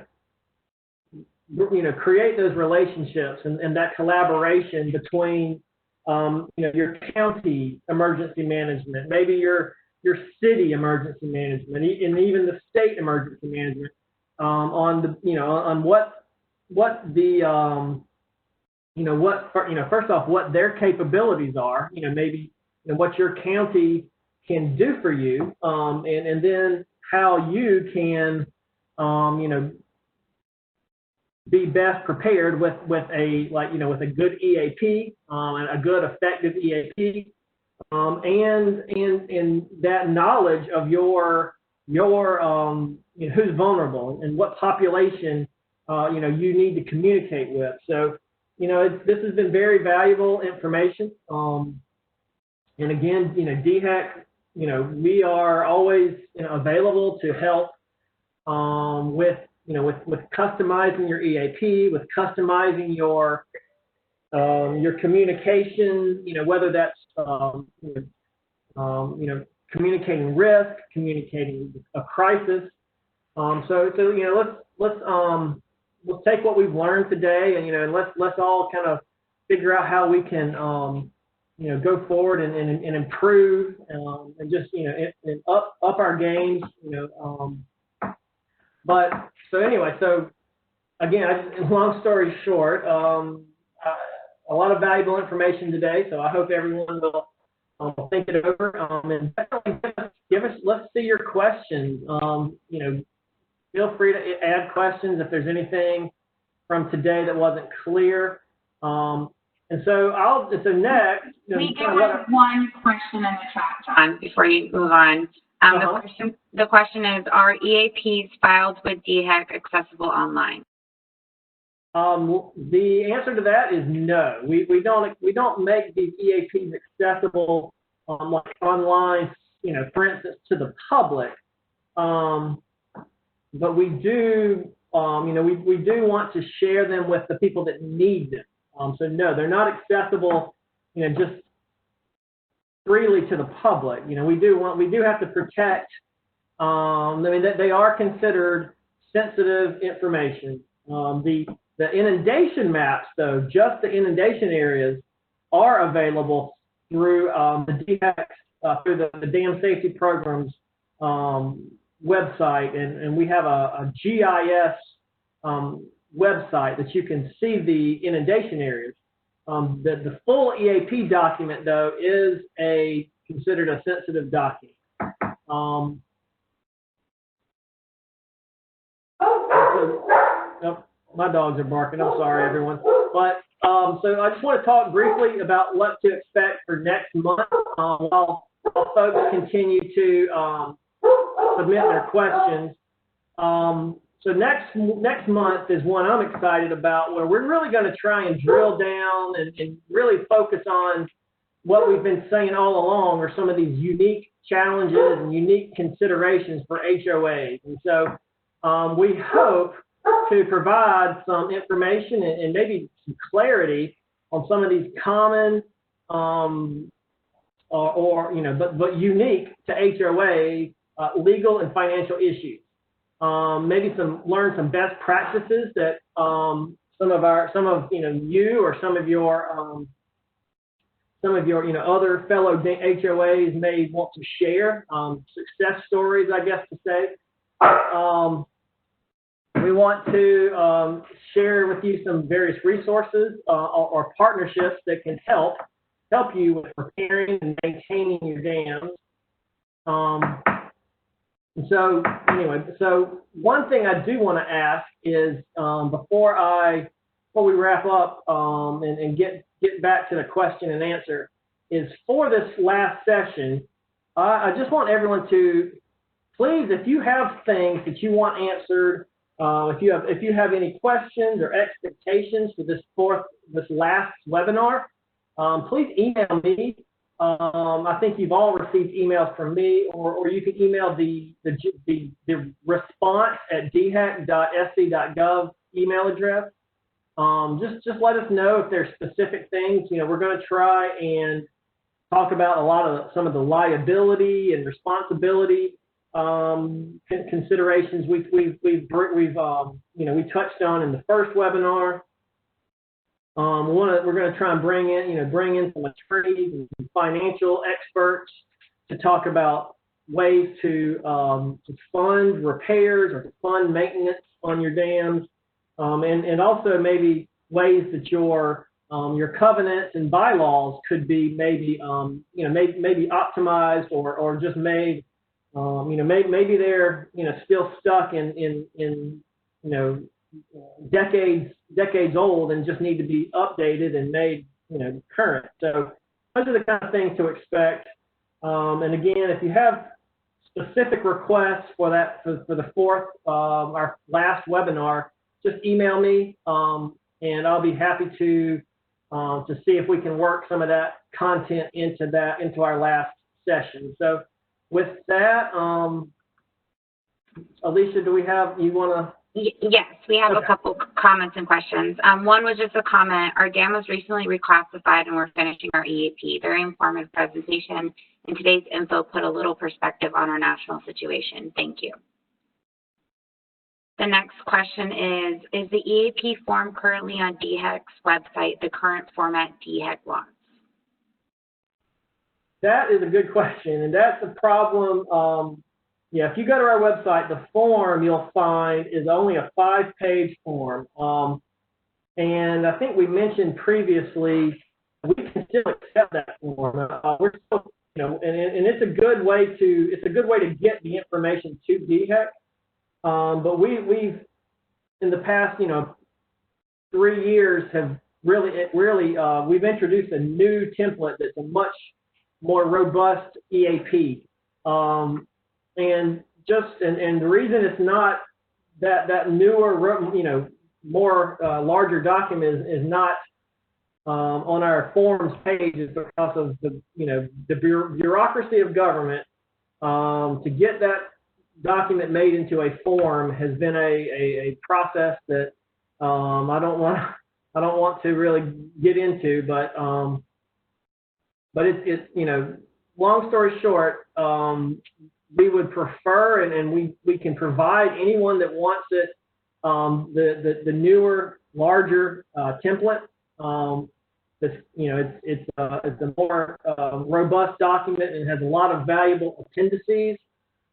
you know, create those relationships and that collaboration between, you know, your county emergency management, maybe your city emergency management, and even the state emergency management, on the, you know, on what the, you know, what, you know, first off, what their capabilities are, you know, maybe, you know, what your county can do for you, and then how you can, you know, be best prepared with a, like, you know, with a good EAP, and a good effective EAP, and that knowledge of your you know, who's vulnerable and what population, you know, you need to communicate with. So, you know, this has been very valuable information. And again, you know, DHEC, you know, we are always, you know, available to help with, you know, with customizing your EAP, with customizing your communication, you know, whether that's, you know, communicating risk, communicating a crisis. So you know, let's take what we've learned today, and, you know, and let's all kind of figure out how we can, you know, go forward and improve, and just, you know, and up our games, you know. But so anyway, so again, long story short, a lot of valuable information today. So I hope everyone will think it over, and definitely give us. Let's see your questions. You know, feel free to add questions if there's anything from today that wasn't clear. And so so next, you know, we do have one question in the chat, John, before you move on. The question is, are EAPs filed with DHEC accessible online? The answer to that is no. We don't make these EAPs accessible, like online, you know, for instance, to the public. But we do, you know, we do want to share them with the people that need them. So no, they're not accessible, you know, just freely to the public. You know, we do have to protect. I mean, they are considered sensitive information. The inundation maps, though, just the inundation areas, are available through the DHEC, through the Dam Safety Programs website, and we have a GIS website that you can see the inundation areas. The full EAP document, though, is considered a sensitive document. My dogs are barking. I'm sorry, everyone. But so I just want to talk briefly about what to expect for next month while folks continue to submit their questions. So next month is one I'm excited about, where we're really going to try and drill down and really focus on what we've been saying all along, are some of these unique challenges and unique considerations for HOAs. And so we hope to provide some information and maybe some clarity on some of these common or but unique to HOA legal and financial issues. Maybe learn some best practices that some of you or some of your other fellow HOAs may want to share, success stories, I guess to say. We want to share with you some various resources or partnerships that can help you with repairing and maintaining your dams. So one thing I do want to ask is before we wrap up and get back to the question and answer, is for this last session, I just want everyone to please, if you have things that you want answered, if you have any questions or expectations for this last webinar, please email me. I think you've all received emails from me, or you can email the response at dhac.sc.gov email address. Just let us know if there's specific things. We're going to try and talk about some of the liability and responsibility considerations we touched on in the first webinar. We're going to try and bring in some attorneys and financial experts to talk about ways to fund repairs or to fund maintenance on your dams, and also maybe ways that your covenants and bylaws could be maybe optimized or just made. Maybe they're still stuck in decades old and just need to be updated and made current. So those are the kind of things to expect. And again, if you have specific requests for the fourth, our last webinar, just email me and I'll be happy to see if we can work some of that content into our last session. So with that, Alicia, you want to? Yes, we have a couple comments and questions. One was just a comment. Our dam was recently reclassified and we're finishing our EAP. Very informative presentation, and today's info put a little perspective on our national situation. Thank you. The next question is the EAP form currently on DHEC's website the current format DHEC wants? That is a good question, and that's the problem. Yeah, if you go to our website, the form you'll find is only a 5-page form. And I think we mentioned previously, we can still accept that form. We're still, and it's a good way to get the information to DHEC. But we've in the past, 3 years have we've introduced a new template that's a much more robust EAP. And the reason it's not that newer, more larger document is not on our forms page is because of the bureaucracy of government. To get that document made into a form has been a process that I don't want to really get into, but it's long story short, we would prefer, and we can provide anyone that wants it, the newer, larger template. It's a more robust document and has a lot of valuable appendices.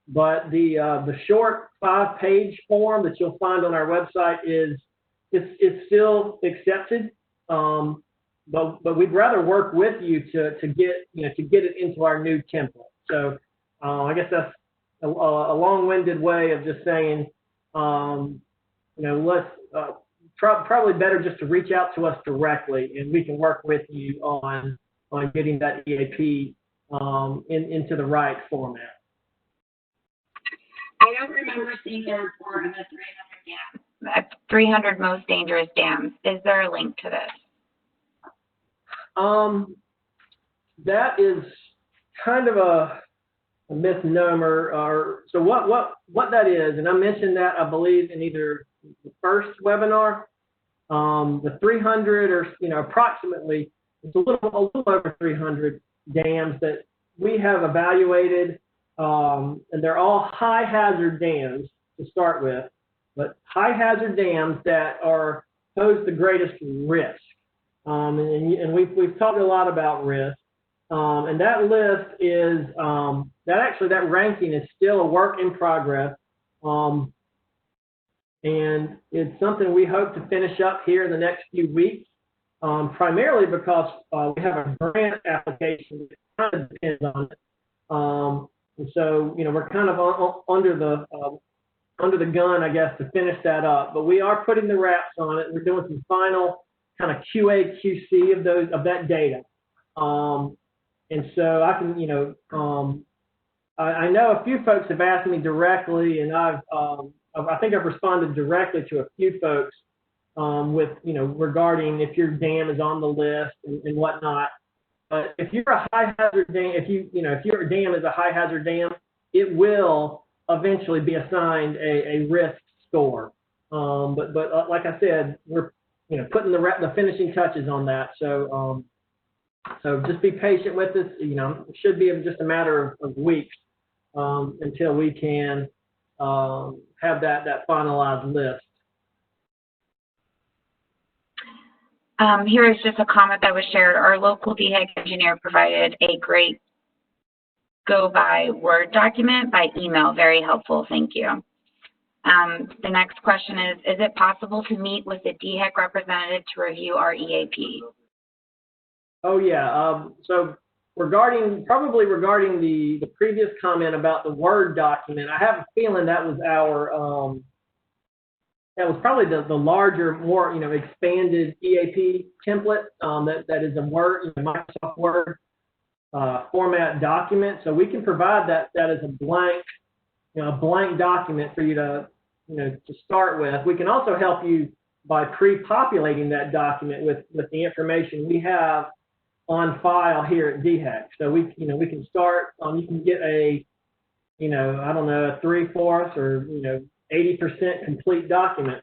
But the short 5-page form that you'll find on our website it's still accepted. But we'd rather work with you to get it into our new template. So I guess a long-winded way of just saying, let's probably better just to reach out to us directly, and we can work with you on getting that EAP into the right format. I don't remember seeing a report on the 300 most dangerous dams. Is there a link to this? That is kind of a misnomer. So what that is, and I mentioned that, I believe, in either the first webinar, the 300 or approximately, it's a little over 300 dams that we have evaluated, and they're all high hazard dams to start with, but high hazard dams that pose the greatest risk. And we've talked a lot about risk, and that list is that ranking is still a work in progress, and it's something we hope to finish up here in the next few weeks, primarily because we have a grant application that kind of depends on it, and so we're kind of under the gun, I guess, to finish that up. But we are putting the wraps on it. We're doing some final kind of QA, QC of that data. And so I can, I know a few folks have asked me directly, and I think I've responded directly to a few folks with, regarding if your dam is on the list and whatnot. But if you're a high hazard dam, if your dam is a high hazard dam, it will eventually be assigned a risk score. But like I said, we're putting the finishing touches on that. So so just be patient with us. It should be just a matter of weeks until we can have that finalized list. Here is just a comment that was shared. Our local DHEC engineer provided a great go-by Word document by email. Very helpful. Thank you. The next question is it possible to meet with the DHEC representative to review our EAP? Oh, yeah. So regarding the previous comment about the Word document, I have a feeling that was that was probably the larger, more expanded EAP template that is a Word, Microsoft Word format document. So we can provide that as a blank document for you to start with. We can also help you by pre-populating that document with the information we have on file here at DHEC. So we can start. You can get a I don't know, a 3/4 or 80% complete document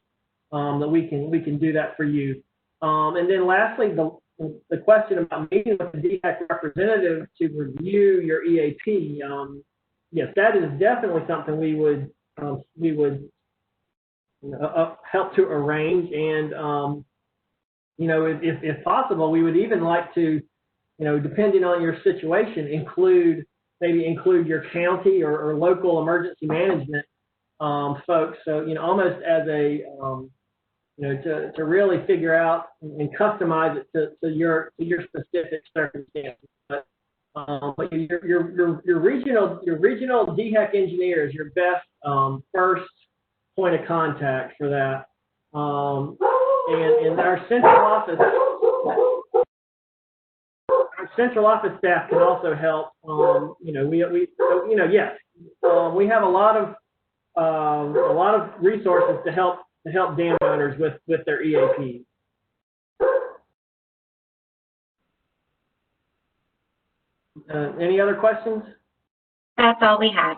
that we can do that for you. And then lastly, the question about meeting with the DHEC representative to review your EAP. Yes, that is definitely something we would help to arrange, and if possible, we would even like to, depending on your situation, include your county or local emergency management folks. So almost as a to really figure out and customize it to your specific circumstances. But your regional DHEC engineer is your best first point of contact for that. And our central office staff can also help. We have a lot of resources to help dam owners with their EAP. Any other questions? That's all we had.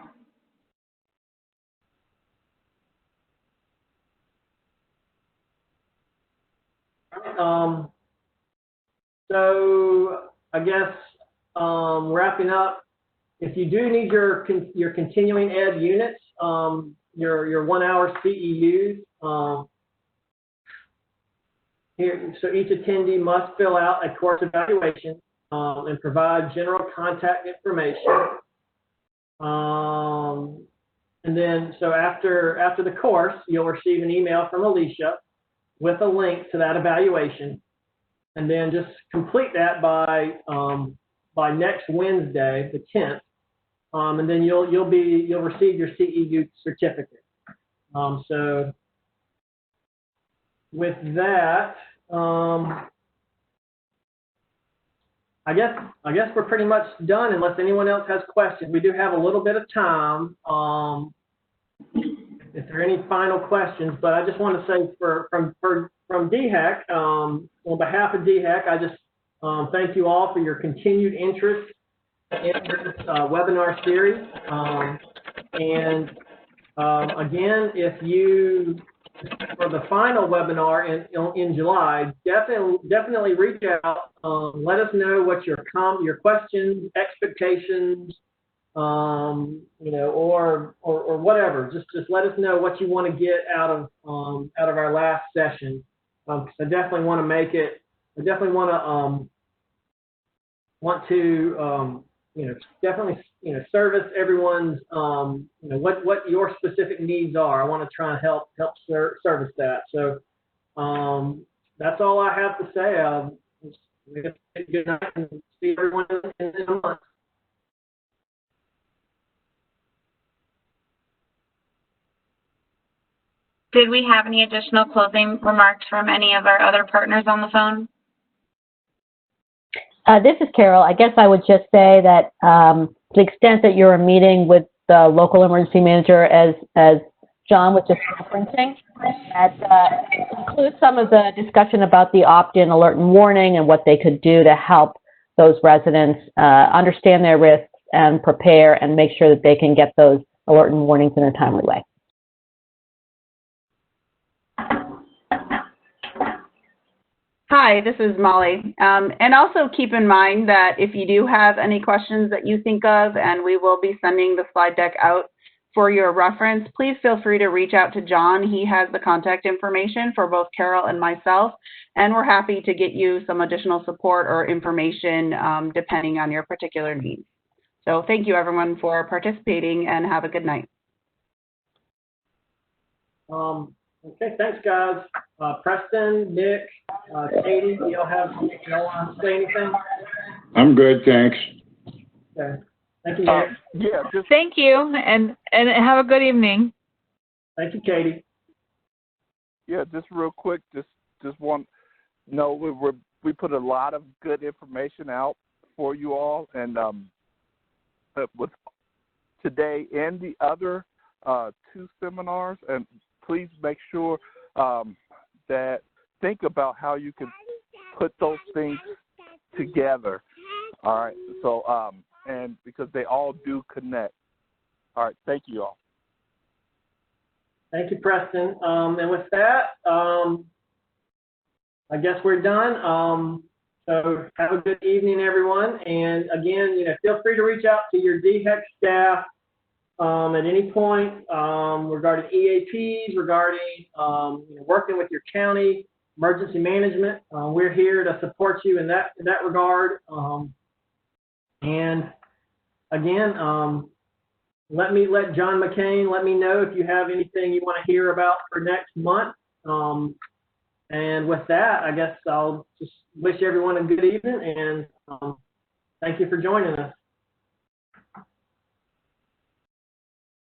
So I guess wrapping up, if you do need your continuing ed units, your 1 hour CEUs, here, so each attendee must fill out a course evaluation and provide general contact information. And then, so after the course, you'll receive an email from Alicia with a link to that evaluation, and then just complete that by next Wednesday, the 10th, and then you'll receive your CEU certificate. So with that, I guess we're pretty much done unless anyone else has questions. We do have a little bit of time. If there are any final questions, but I just want to say from DHEC, on behalf of DHEC, I just thank you all for your continued interest in this webinar series. Again, if you, for the final webinar in July, definitely reach out. Let us know what your questions, expectations, or whatever. Just let us know what you want to get out of our last session. I definitely want to make it. I definitely want to definitely service everyone's what your specific needs are. I want to try and help service that. So that's all I have to say. Good night and see everyone in a month. Did we have any additional closing remarks from any of our other partners on the phone? This is Carol. I guess I would just say that to the extent that you're meeting with the local emergency manager, as John was just referencing, that includes some of the discussion about the opt-in alert and warning and what they could do to help those residents understand their risks and prepare and make sure that they can get those alert and warnings in a timely way. Hi, this is Molly. And also keep in mind that if you do have any questions that you think of, and we will be sending the slide deck out for your reference, please feel free to reach out to John. He has the contact information for both Carol and myself, and we're happy to get you some additional support or information depending on your particular needs. So thank you everyone for participating, and have a good night. Okay, thanks guys. Preston, Nick, Katie, do y'all want to say anything? I'm good, thanks. Okay. Thank you, Nick. Yeah, just Thank you, and have a good evening. Thank you, Katie. yeah, just real quick, just want no, we put a lot of good information out for you all, and with today and the other 2 seminars, and please make sure that think about how you can put those things together. All right. So, and because they all do connect. All right. Thank you all. Thank you, Preston. And with that, I guess we're done. So have a good evening, everyone. And again, feel free to reach out to your DHEC staff at any point regarding EAPs, regarding working with your county emergency management. We're here to support you in that regard. And again, let John McCain let me know if you have anything you want to hear about for next month. And with that, I guess I'll just wish everyone a good evening, and thank you for joining us.